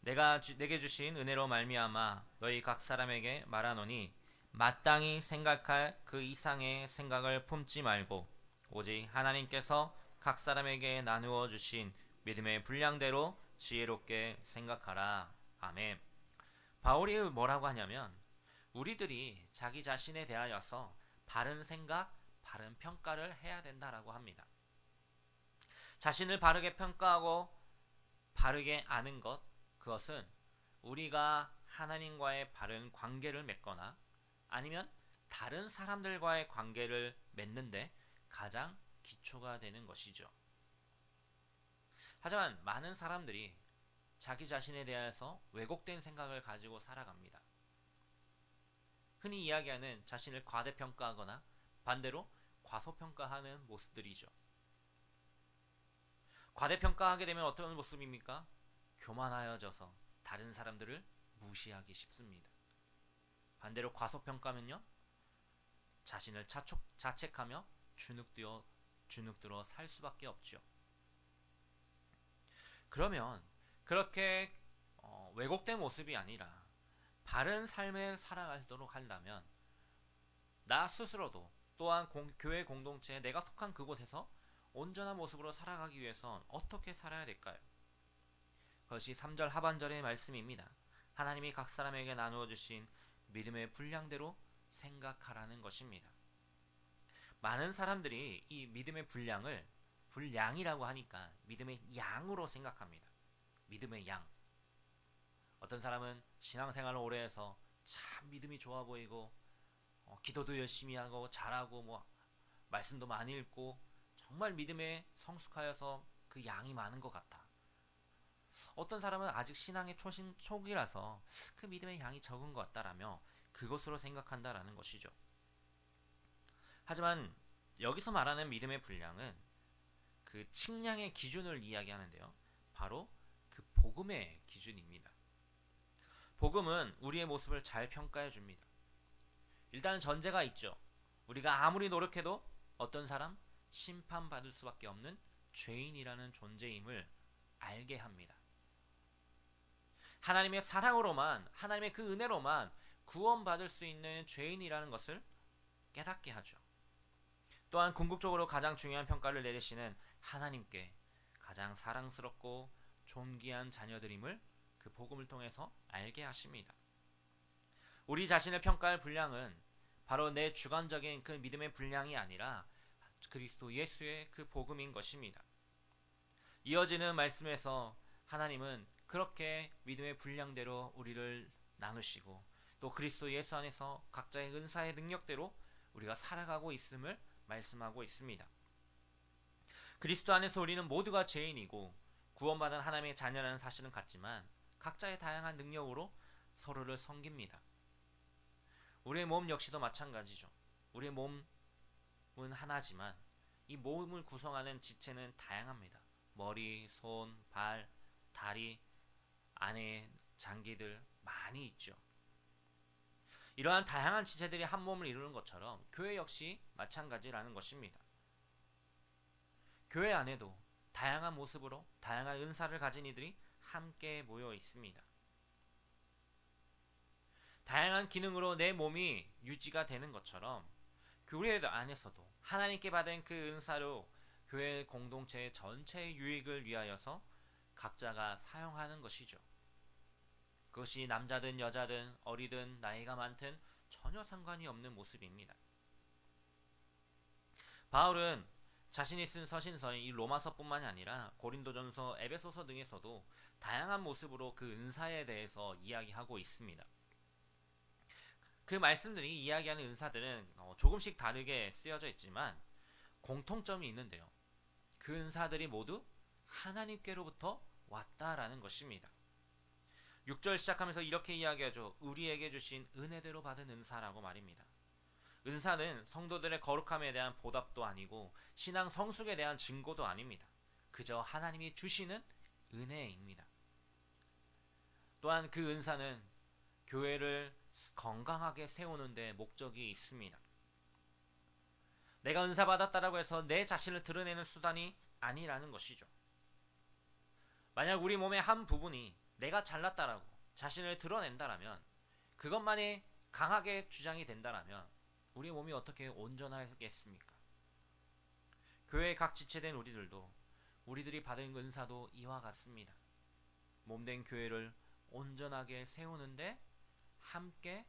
내게 주신 은혜로 말미암아 너희 각 사람에게 말하노니 마땅히 생각할 그 이상의 생각을 품지 말고 오직 하나님께서 각 사람에게 나누어 주신 믿음의 분량대로 지혜롭게 생각하라. 아멘. 바울이 뭐라고 하냐면, 우리들이 자기 자신에 대하여서 바른 생각, 바른 평가를 해야 된다라고 합니다. 자신을 바르게 평가하고 바르게 아는 것, 그것은 우리가 하나님과의 바른 관계를 맺거나 아니면 다른 사람들과의 관계를 맺는데 가장 기초가 되는 것이죠. 하지만 많은 사람들이 자기 자신에 대해서 왜곡된 생각을 가지고 살아갑니다. 흔히 이야기하는 자신을 과대평가하거나 반대로 과소평가하는 모습들이죠. 과대평가하게 되면 어떤 모습입니까? 교만하여져서 다른 사람들을 무시하기 쉽습니다. 반대로 과소평가면요, 자신을 자책하며 주눅들어 살 수밖에 없죠. 그러면 그렇게 왜곡된 모습이 아니라 바른 삶을 살아가도록 한다면 나 스스로도 또한 교회 공동체에 내가 속한 그곳에서 온전한 모습으로 살아가기 위해선 어떻게 살아야 될까요? 그것이 3절 하반절의 말씀입니다. 하나님이 각 사람에게 나누어 주신 믿음의 분량대로 생각하라는 것입니다. 많은 사람들이 이 믿음의 분량이라고 하니까 믿음의 양으로 생각합니다. 믿음의 양. 어떤 사람은 신앙생활을 오래 해서 참 믿음이 좋아 보이고 기도도 열심히 하고 잘하고 말씀도 많이 읽고 정말 믿음에 성숙하여서 그 양이 많은 것 같아. 어떤 사람은 아직 신앙의 초기라서 그 믿음의 양이 적은 것 같다라며 그것으로 생각한다라는 것이죠. 하지만 여기서 말하는 믿음의 분량은 그 측량의 기준을 이야기하는데요. 바로 그 복음의 기준입니다. 복음은 우리의 모습을 잘 평가해 줍니다. 일단은 전제가 있죠. 우리가 아무리 노력해도 어떤 사람? 심판받을 수밖에 없는 죄인이라는 존재임을 알게 합니다. 하나님의 사랑으로만, 하나님의 그 은혜로만 구원받을 수 있는 죄인이라는 것을 깨닫게 하죠. 또한 궁극적으로 가장 중요한 평가를 내리시는 하나님께 가장 사랑스럽고 존귀한 자녀들임을 그 복음을 통해서 알게 하십니다. 우리 자신을 평가할 분량은 바로 내 주관적인 그 믿음의 분량이 아니라 그리스도 예수의 그 복음인 것입니다. 이어지는 말씀에서 하나님은 그렇게 믿음의 분량대로 우리를 나누시고 또 그리스도 예수 안에서 각자의 은사의 능력대로 우리가 살아가고 있음을 말씀하고 있습니다. 그리스도 안에서 우리는 모두가 죄인이고 구원받은 하나님의 자녀라는 사실은 같지만 각자의 다양한 능력으로 서로를 섬깁니다. 우리의 몸 역시도 마찬가지죠. 우리의 몸은 하나지만 이 몸을 구성하는 지체는 다양합니다. 머리, 손, 발, 다리, 안에 장기들 많이 있죠. 이러한 다양한 지체들이 한 몸을 이루는 것처럼 교회 역시 마찬가지라는 것입니다. 교회 안에도 다양한 모습으로 다양한 은사를 가진 이들이 함께 모여 있습니다. 다양한 기능으로 내 몸이 유지가 되는 것처럼 교회 안에서도 하나님께 받은 그 은사로 교회 공동체 전체의 유익을 위하여서 각자가 사용하는 것이죠. 그것이 남자든 여자든 어리든 나이가 많든 전혀 상관이 없는 모습입니다. 바울은 자신이 쓴 서신서인 이 로마서뿐만이 아니라 고린도전서, 에베소서 등에서도 다양한 모습으로 그 은사에 대해서 이야기하고 있습니다. 그 말씀들이 이야기하는 은사들은 조금씩 다르게 쓰여져 있지만 공통점이 있는데요. 그 은사들이 모두 하나님께로부터 왔다라는 것입니다. 6절 시작하면서 이렇게 이야기하죠. 우리에게 주신 은혜대로 받은 은사라고 말입니다. 은사는 성도들의 거룩함에 대한 보답도 아니고 신앙 성숙에 대한 증거도 아닙니다. 그저 하나님이 주시는 은혜입니다. 또한 그 은사는 교회를 건강하게 세우는 데 목적이 있습니다. 내가 은사 받았다라고 해서 내 자신을 드러내는 수단이 아니라는 것이죠. 만약 우리 몸의 한 부분이 내가 잘났다라고 자신을 드러낸다라면, 그것만이 강하게 주장이 된다라면 우리 몸이 어떻게 온전하겠습니까? 교회의 각 지체된 우리들도 우리들이 받은 은사도 이와 같습니다. 몸된 교회를 온전하게 세우는데 함께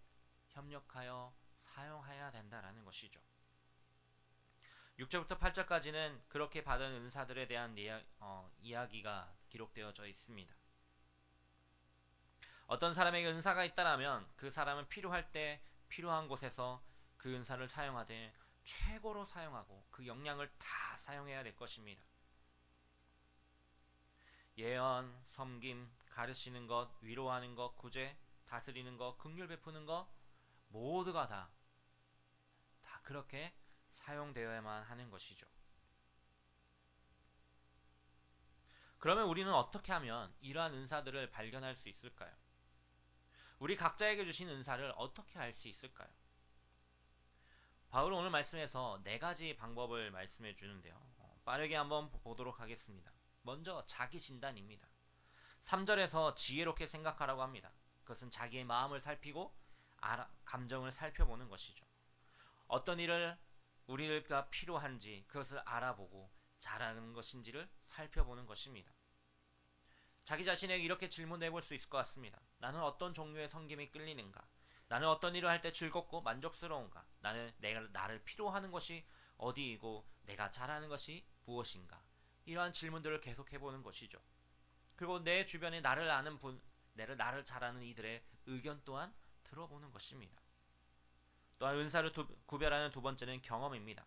협력하여 사용해야 된다라는 것이죠. 6절부터 8절까지는 그렇게 받은 은사들에 대한 이야기가 기록되어져 있습니다. 어떤 사람에게 은사가 있다라면 그 사람은 필요할 때 필요한 곳에서 그 은사를 사용하되 최고로 사용하고 그 역량을 다 사용해야 될 것입니다. 예언, 섬김, 가르치는 것, 위로하는 것, 구제, 다스리는 것, 긍휼 베푸는 것 모두가 다 그렇게 사용되어야만 하는 것이죠. 그러면 우리는 어떻게 하면 이러한 은사들을 발견할 수 있을까요? 우리 각자에게 주신 은사를 어떻게 알 수 있을까요? 바울은 오늘 말씀에서 4가지 방법을 말씀해 주는데요. 빠르게 한번 보도록 하겠습니다. 먼저 자기 진단입니다. 3절에서 지혜롭게 생각하라고 합니다. 그것은 자기의 마음을 살피고 감정을 살펴보는 것이죠. 어떤 일을 우리가 필요한지 그것을 알아보고 잘하는 것인지를 살펴보는 것입니다. 자기 자신에게 이렇게 질문해 볼 수 있을 것 같습니다. 나는 어떤 종류의 섬김이 끌리는가? 나는 어떤 일을 할 때 즐겁고 만족스러운가? 나를 필요하는 것이 어디이고 내가 잘하는 것이 무엇인가? 이러한 질문들을 계속 해보는 것이죠. 그리고 내 주변에 나를 아는 나를 잘 아는 이들의 의견 또한 들어보는 것입니다. 또한 은사를 구별하는 두 번째는 경험입니다.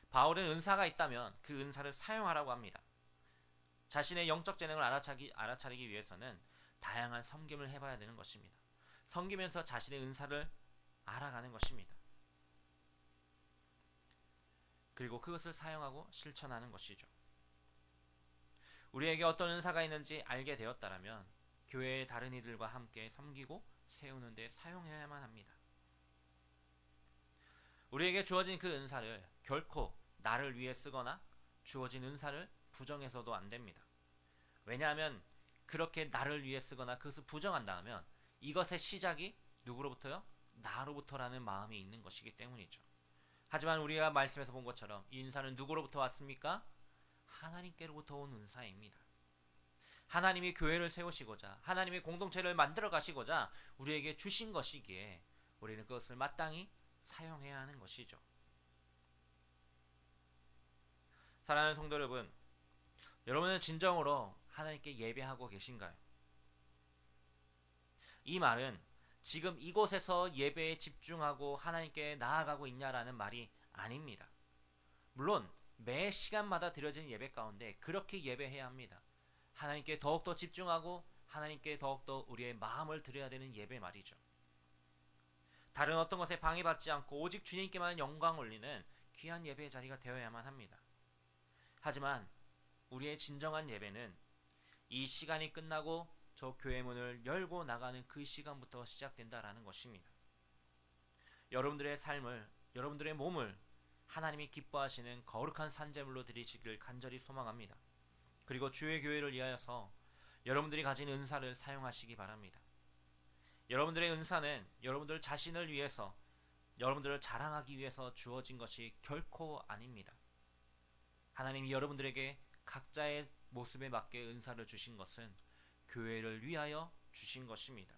바울은 은사가 있다면 그 은사를 사용하라고 합니다. 자신의 영적 재능을 알아차리기 위해서는 다양한 섬김을 해봐야 되는 것입니다. 섬기면서 자신의 은사를 알아가는 것입니다. 그리고 그것을 사용하고 실천하는 것이죠. 우리에게 어떤 은사가 있는지 알게 되었다면 교회의 다른 이들과 함께 섬기고 세우는 데 사용해야만 합니다. 우리에게 주어진 그 은사를 결코 나를 위해 쓰거나 주어진 은사를 부정해서도 안 됩니다. 왜냐하면 그렇게 나를 위해 쓰거나 그것을 부정한다면 이것의 시작이 누구로부터요? 나로부터라는 마음이 있는 것이기 때문이죠. 하지만 우리가 말씀에서 본 것처럼 이 은사는 누구로부터 왔습니까? 하나님께로부터 온 은사입니다. 하나님이 교회를 세우시고자 하나님의 공동체를 만들어 가시고자 우리에게 주신 것이기에 우리는 그것을 마땅히 사용해야 하는 것이죠. 사랑하는 성도 여러분, 여러분은 진정으로 하나님께 예배하고 계신가요? 이 말은 지금 이곳에서 예배에 집중하고 하나님께 나아가고 있냐라는 말이 아닙니다. 물론 매 시간마다 드려지는 예배 가운데 그렇게 예배해야 합니다. 하나님께 더욱더 집중하고 하나님께 더욱더 우리의 마음을 드려야 되는 예배 말이죠. 다른 어떤 것에 방해받지 않고 오직 주님께만 영광 올리는 귀한 예배의 자리가 되어야만 합니다. 하지만 우리의 진정한 예배는 이 시간이 끝나고 저 교회 문을 열고 나가는 그 시간부터 시작된다라는 것입니다. 여러분들의 삶을, 여러분들의 몸을 하나님이 기뻐하시는 거룩한 산제물로 드리시기를 간절히 소망합니다. 그리고 주의 교회를 위하여서 여러분들이 가진 은사를 사용하시기 바랍니다. 여러분들의 은사는 여러분들 자신을 위해서, 여러분들을 자랑하기 위해서 주어진 것이 결코 아닙니다. 하나님이 여러분들에게 각자의 모습에 맞게 은사를 주신 것은 교회를 위하여 주신 것입니다.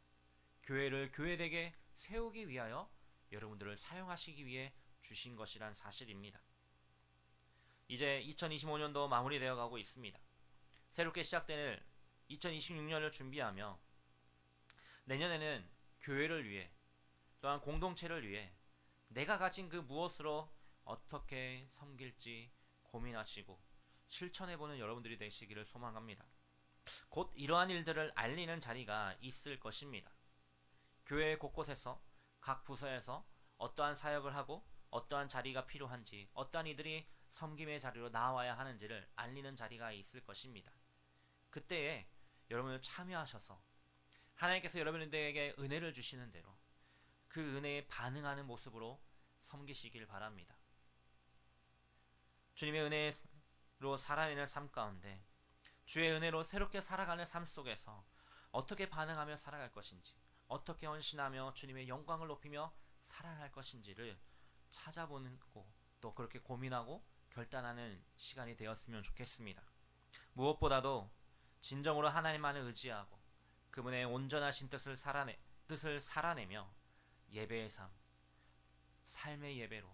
교회를 교회되게 세우기 위하여 여러분들을 사용하시기 위해 주신 것이란 사실입니다. 이제 2025년도 마무리되어 가고 있습니다. 새롭게 시작될 2026년을 준비하며 내년에는 교회를 위해, 또한 공동체를 위해 내가 가진 그 무엇으로 어떻게 섬길지 고민하시고 실천해보는 여러분들이 되시기를 소망합니다. 곧 이러한 일들을 알리는 자리가 있을 것입니다. 교회 곳곳에서, 각 부서에서 어떠한 사역을 하고 어떠한 자리가 필요한지, 어떠한 이들이 섬김의 자리로 나와야 하는지를 알리는 자리가 있을 것입니다. 그때에 여러분을 참여하셔서 하나님께서 여러분들에게 은혜를 주시는 대로 그 은혜에 반응하는 모습으로 섬기시길 바랍니다. 주님의 은혜로 살아내는 삶 가운데, 주의 은혜로 새롭게 살아가는 삶 속에서 어떻게 반응하며 살아갈 것인지, 어떻게 헌신하며 주님의 영광을 높이며 살아갈 것인지를 찾아보고 또 그렇게 고민하고 결단하는 시간이 되었으면 좋겠습니다. 무엇보다도 진정으로 하나님만을 의지하고 그분의 온전하신 뜻을 살아내며 예배의 삶, 삶의 예배로,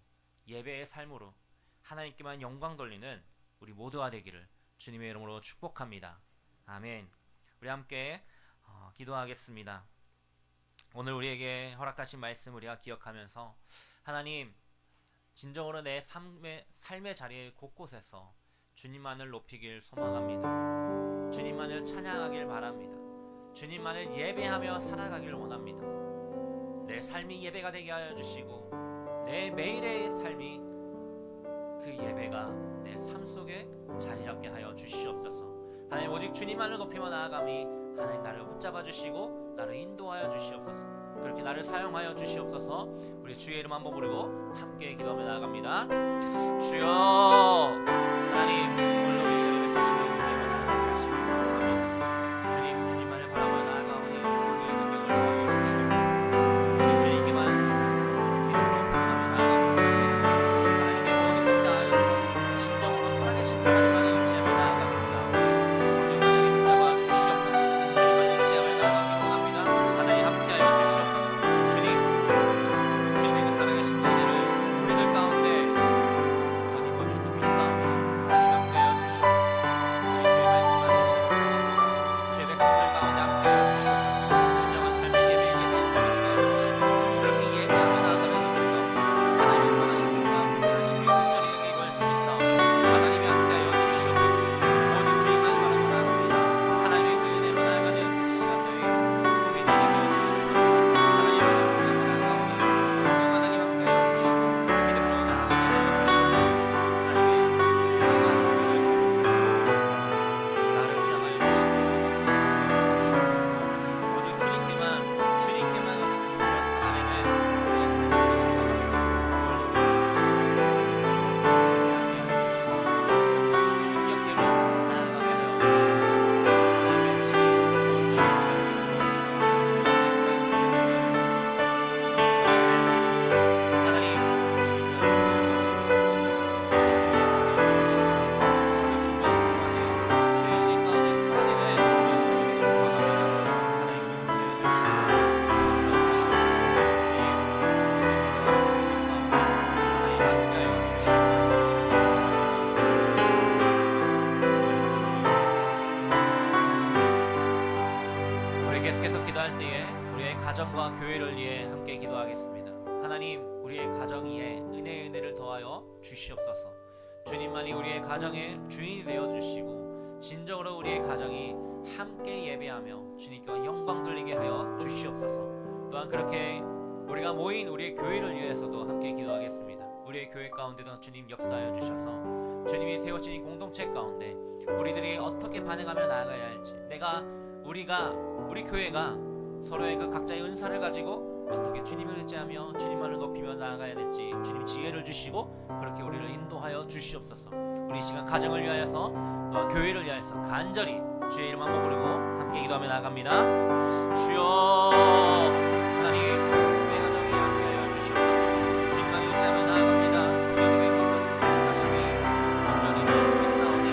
예배의 삶으로 하나님께만 영광 돌리는 우리 모두가 되기를 주님의 이름으로 축복합니다. 아멘. 우리 함께 기도하겠습니다. 오늘 우리에게 허락하신 말씀 우리가 기억하면서 하나님, 진정으로 내 삶의 자리에 곳곳에서 주님만을 높이길 소망합니다. 주님만을 찬양하길 바랍니다. 주님만을 예배하며 살아가길 원합니다. 내 삶이 예배가 되게 하여 주시고 내 매일의 삶이 그 예배가 내 삶 속에 자리 잡게 하여 주시옵소서. 하나님, 오직 주님만을 높이며 나아감이 하나님 나를 붙잡아 주시고 나를 인도하여 주시옵소서. 그렇게 나를 사용하여 주시옵소서. 우리 주의 이름 한번 부르고 함께 기도하며 나아갑니다. 주여, 하나님, 오늘 우리에게 베푸시는 은혜와 나아가시고 감사합니다. 주님, 주님만을 바라보며 나아가오니 성령의 능력을 더하여 주시옵소서. 오직 주님께만 믿음으로 바라보며 나아갑니다. 하나님의 모든 것 다하여서 진정으로 살아계신 하나님만을 의지하며 나아갑니다. 성령 하나님 붙잡아 주시옵소서. 주님만을 의지하며 나아가기 원합니다. 하나님 함께하여 주시옵소서. 주님, 주님의 그 살아계신 은혜를 우리들 가운데 더입어 주시옵소서. 하나님 함께하여 주시옵소서. 우리 주의 말씀을 하시옵소서. 주의 백성들 가운데 함께하여 주시옵소서. 진정한 삶의 예배의 삶이 되게 하여 주시고 그렇게 예배하며 나아가는 이들 가운데 하나님의 선하신 분과 하나님의 온전히 여기 임할 수 있사오니 하나님이 함께하여 주시옵소서. 오직 주님만 바라보나 합니다. 하나님의 그 은혜로 나아가는 그 시간들이 복이 되게 하여 주시옵소서. 하나님을 의지하며 나아가오니 성령 하나님 함께하여 주시고 믿음으로 나아가게 하여 주시옵소서. 하나님의 그 은혜가 우리를 살펴주시옵소서. 나를 지향하여 주시고 주시옵소서. 오직 주님께만 의지하며 살아내는 우리의 삶을 소망합니다. 오늘도 우리를 하게 하여 주시고 주님의 능력대로 나아가게 하여 주시옵소서. 하나님의 뜻이 온전히 이루어질 수 있도록 하나님 주님을 오직 주님을 주시옵소서. 오늘 중간 동안에 주의 은혜 가운데 살아내는 우리의 삶을 소망합니다. 하나님 말씀을 주시고 주시옵소서. 주님, 주의 싸움에 하나님 함께하여 주시옵소서. 우리 계속해서 기도할 때에 우리의 가정과 교회를 위해 함께 기도하겠습니다. 하나님, 우리의 가정 위에 은혜를 더하여 주시옵소서. 주님만이 우리의 가정의 주인이 되어 주시고 진정으로 우리의 가정이 함께 예배하며 주님께 영광 돌리게 하여 주시옵소서. 또한 그렇게 우리가 모인 우리의 교회를 위해서도 함께 기도하겠습니다. 우리의 교회 가운데도 주님 역사하여 주셔서 주님이 세우신 이 공동체 가운데 우리들이 어떻게 반응하며 나아가야 할지, 우리 교회가 서로의 그 각자의 은사를 가지고 어떻게 주님을 의지하며 주님만을 높이며 나아가야 될지 주님 지혜를 주시고 그렇게 우리를 인도하여 주시옵소서. 우리 이 시간 가정을 위하여서 또한 교회를 위하여서 간절히 주의 이름 한번 부르고 함께 기도하며 나아갑니다. 주여 하나님 내 가정을 함께하여 주시옵소서. 주님만 의지하며 나아갑니다. 성령님의 인도를 다시미 온전히 내주시기 싸우니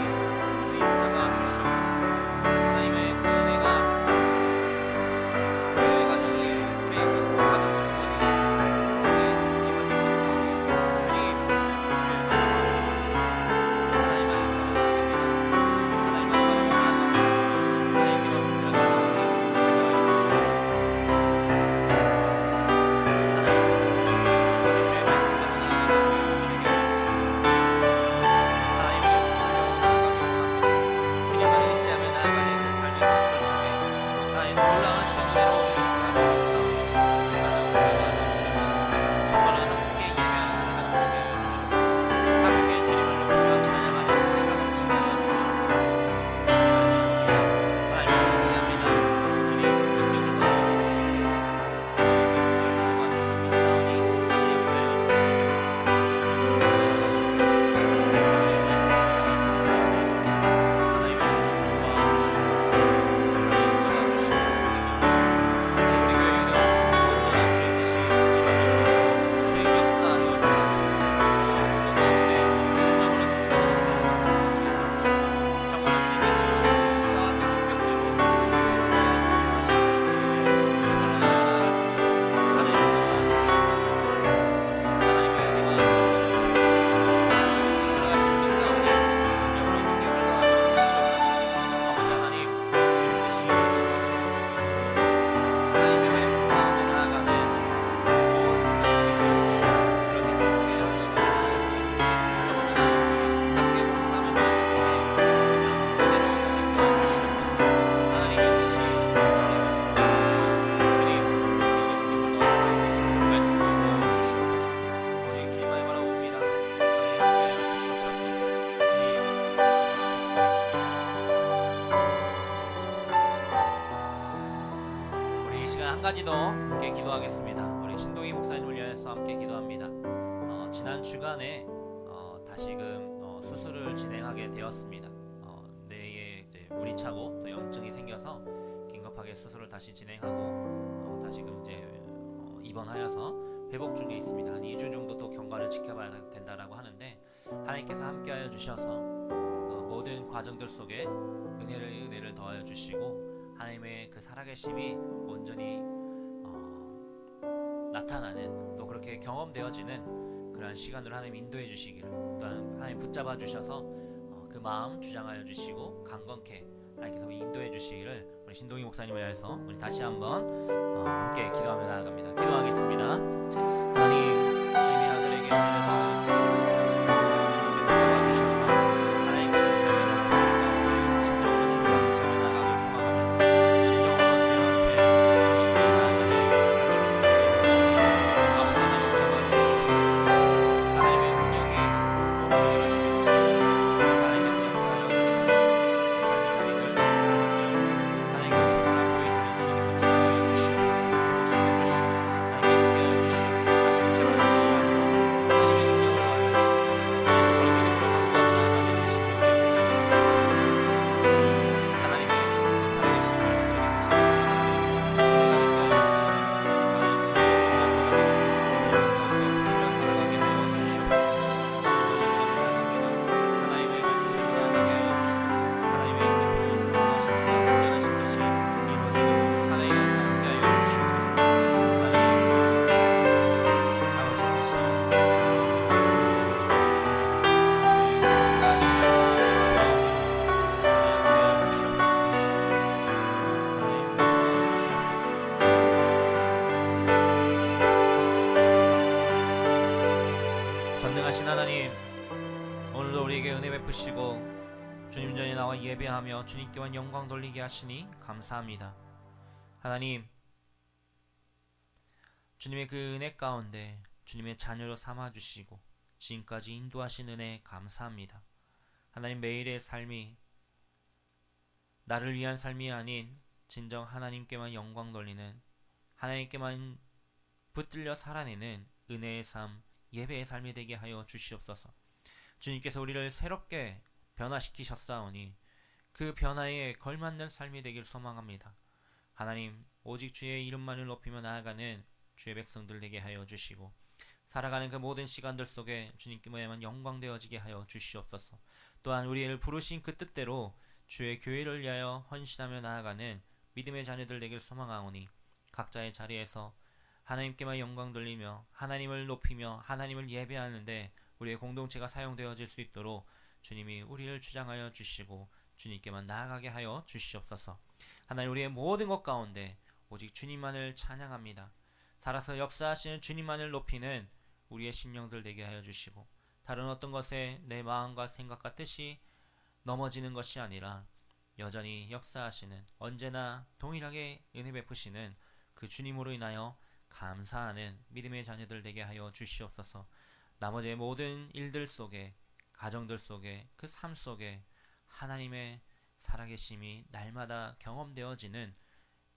주님 붙잡아 주시옵소서. 하나님의 그 은혜가 우리의 가정 위에 우리의 그 가정 구성원이 풍성히 임할 줄 믿사오니 주님 주의 은혜를 주시옵소서. 하나님만 의지하며 나아갑니다. 하나님만 바라보며 나아갑니다. 하나님께만 부르며 나아가니 은혜를 주시옵소서. 하나님 어제 주의 말씀대로 나아가는 우리 성도에게 주시옵소서. 하나님을 부르며 나아가며 주님만 의지하며 나아가는 그 삶의 모습을 속에 하나님 놀라우신 은혜로 우리를 도와주시옵소서. 정말로 함께 예배하는 은혜가 넘치게 하여 주시옵소서. 함께 주님을 높이며 찬양하는 은혜가 넘치게 하여 주시옵소서. 하나님을 의지합니다. 주님 능력을 더하여 주시옵소서. 하나님의 말씀을 정화 주시미 싸우니 은혜를 더하여 주시옵소서. 하나님의 말씀을 더하여 주시옵소서. 하나님의 도와주시옵소서. 하나님 정화주시고 능력을 더하시고 우리 교회에도 온전한 주의 뜻이 이루어질 수 있도록 주의 역사하여 주시옵소서. 성도 가운데 진정으로 진정으로 예배하는 자를 이루어주시고 정말로 주님의 주신 역사와 그 능력대로 교회를 위하여 성공하시는 교회에 최선을 다하여 나아갈 수 있도록 하나님 도와주시옵소서. 하나님의 은혜와 들어가시는 믿사오니 능력으로 능력을 더하여 주시옵소서. 아버지 하나님 주의 뜻이 하나님의 말씀 가운데 나아가는 온 성도들에게 하여 주시고 그렇게 함께 하시는 하나님께 순종하는 하나님께 함께 봉사하며 나아가기에 은혜로 인도하여 주시옵소서. 하나님의 뜻이 온전히 주님 능력을 더하시고 말씀을 더하여 주시옵소서. 오직 주님만을 바라봅니다. 하나님 함께하여 주시옵소서. 우리 이 시간 한 가지 더 함께 기도하겠습니다. 우리 신동희 목사님을 위하여서 함께 기도합니다. 지난 주간에 다시금 수술을 진행하게 되었습니다. 뇌에 이제 물이 차고 또 염증이 생겨서 긴급하게 수술을 다시 진행하고 다시금 이제 입원하여서 회복 중에 있습니다. 한 2주 정도 또 경과를 지켜봐야 된다라고 하는데 하나님께서 함께하여 주셔서 모든 과정들 속에 은혜를 더하여 주시고 하나님의 그 살아계심이 온전히 나타나는 또 그렇게 경험되어지는 그러한 시간으로 하나님 인도해 주시기를 또한 하나님 붙잡아 주셔서 그 마음 주장하여 주시고 강건케 하나님께서 인도해 주시기를 우리 신동희 목사님을 위해서 우리 다시 한번 함께 기도하며 나아갑니다. 기도하겠습니다. 하나님 주님의 아들에게 은혜를 더하여 주시옵소서. 주님께서 도와주셔서 하나님께서 삶의 모습을 가운데 진정으로 주님을 의지하며 나아가길 소망합니다. 진정으로 주님 앞에 신뢰의 마음으로 아버지 하나님 잡아주시옵소서. 하나님의 능력이 온전히 주 있습니다. 하나님께서 역사하여 주셔서 삶의 자리를 하나님의 수술한 보이들을 주님께서 지정하여 주시옵소서. 회복시켜 주시고 하나님께 함께하여 주시옵소서. 다시 제발 자리하고 하나님의 능력을 더하여 주시고 정말 믿음으로 강구하며 나아가는 그 심령을 인도하여 주시옵소서. 하나님의 그 살아계심을 온전히 붙잡아 은혜가 있게 하여 주시고 하나님 진정으로 나아가고 주님을 더욱더 붙들려 살아가게 하여 주시옵소서. 주님을 의지하며 나아갑니다. 하나님의 말씀대로 나아가게 하여 주시고 하나님의 그 원하시는 바 온전하신 뜻이 이루어지도록 하나님 감사 함께 하여 주시옵소서. 하나님 아버지의 뜻이 이루어지면서 주님의 역사하시는 마음으로 하나님 함께 하여 주시옵소서. 하나님 도와주시옵소서. 전능하신 하나님, 오늘도 우리에게 은혜 베푸시고 주님 전에 나와 예배하며 주님께만 영광 돌리게 하시니 감사합니다. 하나님, 주님의 그 은혜 가운데 주님의 자녀로 삼아주시고 지금까지 인도하신 은혜 감사합니다. 하나님, 매일의 삶이 나를 위한 삶이 아닌 진정 하나님께만 영광 돌리는 하나님께만 붙들려 살아내는 은혜의 삶, 예배의 삶이 되게 하여 주시옵소서. 주님께서 우리를 새롭게 변화시키셨사오니 그 변화에 걸맞는 삶이 되길 소망합니다. 하나님, 오직 주의 이름만을 높이며 나아가는 주의 백성들 되게 하여 주시고 살아가는 그 모든 시간들 속에 주님께만 영광되어지게 하여 주시옵소서. 또한 우리를 부르신 그 뜻대로 주의 교회를 위하여 헌신하며 나아가는 믿음의 자녀들 되길 소망하오니 각자의 자리에서 하나님께만 영광 돌리며 하나님을 높이며 하나님을 예배하는데 우리의 공동체가 사용되어질 수 있도록 주님이 우리를 주장하여 주시고 주님께만 나아가게 하여 주시옵소서. 하나님, 우리의 모든 것 가운데 오직 주님만을 찬양합니다. 살아서 역사하시는 주님만을 높이는 우리의 심령들 되게 하여 주시고 다른 어떤 것에 내 마음과 생각과 뜻이 넘어지는 것이 아니라 여전히 역사하시는, 언제나 동일하게 은혜 베푸시는 그 주님으로 인하여 감사하는 믿음의 자녀들 되게 하여 주시옵소서. 나머지의 모든 일들 속에, 가정들 속에, 그 삶 속에 하나님의 살아계심이 날마다 경험되어지는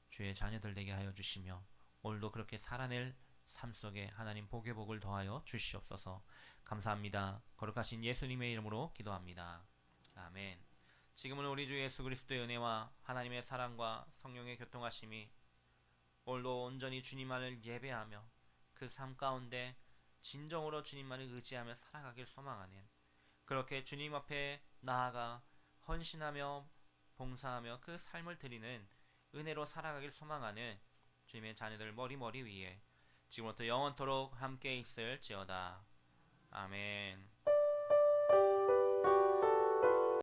주의 자녀들 되게 하여 주시며 오늘도 그렇게 살아낼 삶 속에 하나님 복의 복을 더하여 주시옵소서. 감사합니다. 거룩하신 예수님의 이름으로 기도합니다. 아멘. 지금은 우리 주 예수 그리스도의 은혜와 하나님의 사랑과 성령의 교통하심이 오늘도 온전히 주님만을 예배하며 그 삶 가운데 진정으로 주님만을 의지하며 살아가길 소망하는, 그렇게 주님 앞에 나아가 헌신하며 봉사하며 그 삶을 드리는 은혜로 살아가길 소망하는 주님의 자녀들 머리 위에 지금부터 영원토록 함께 있을지어다. 아멘.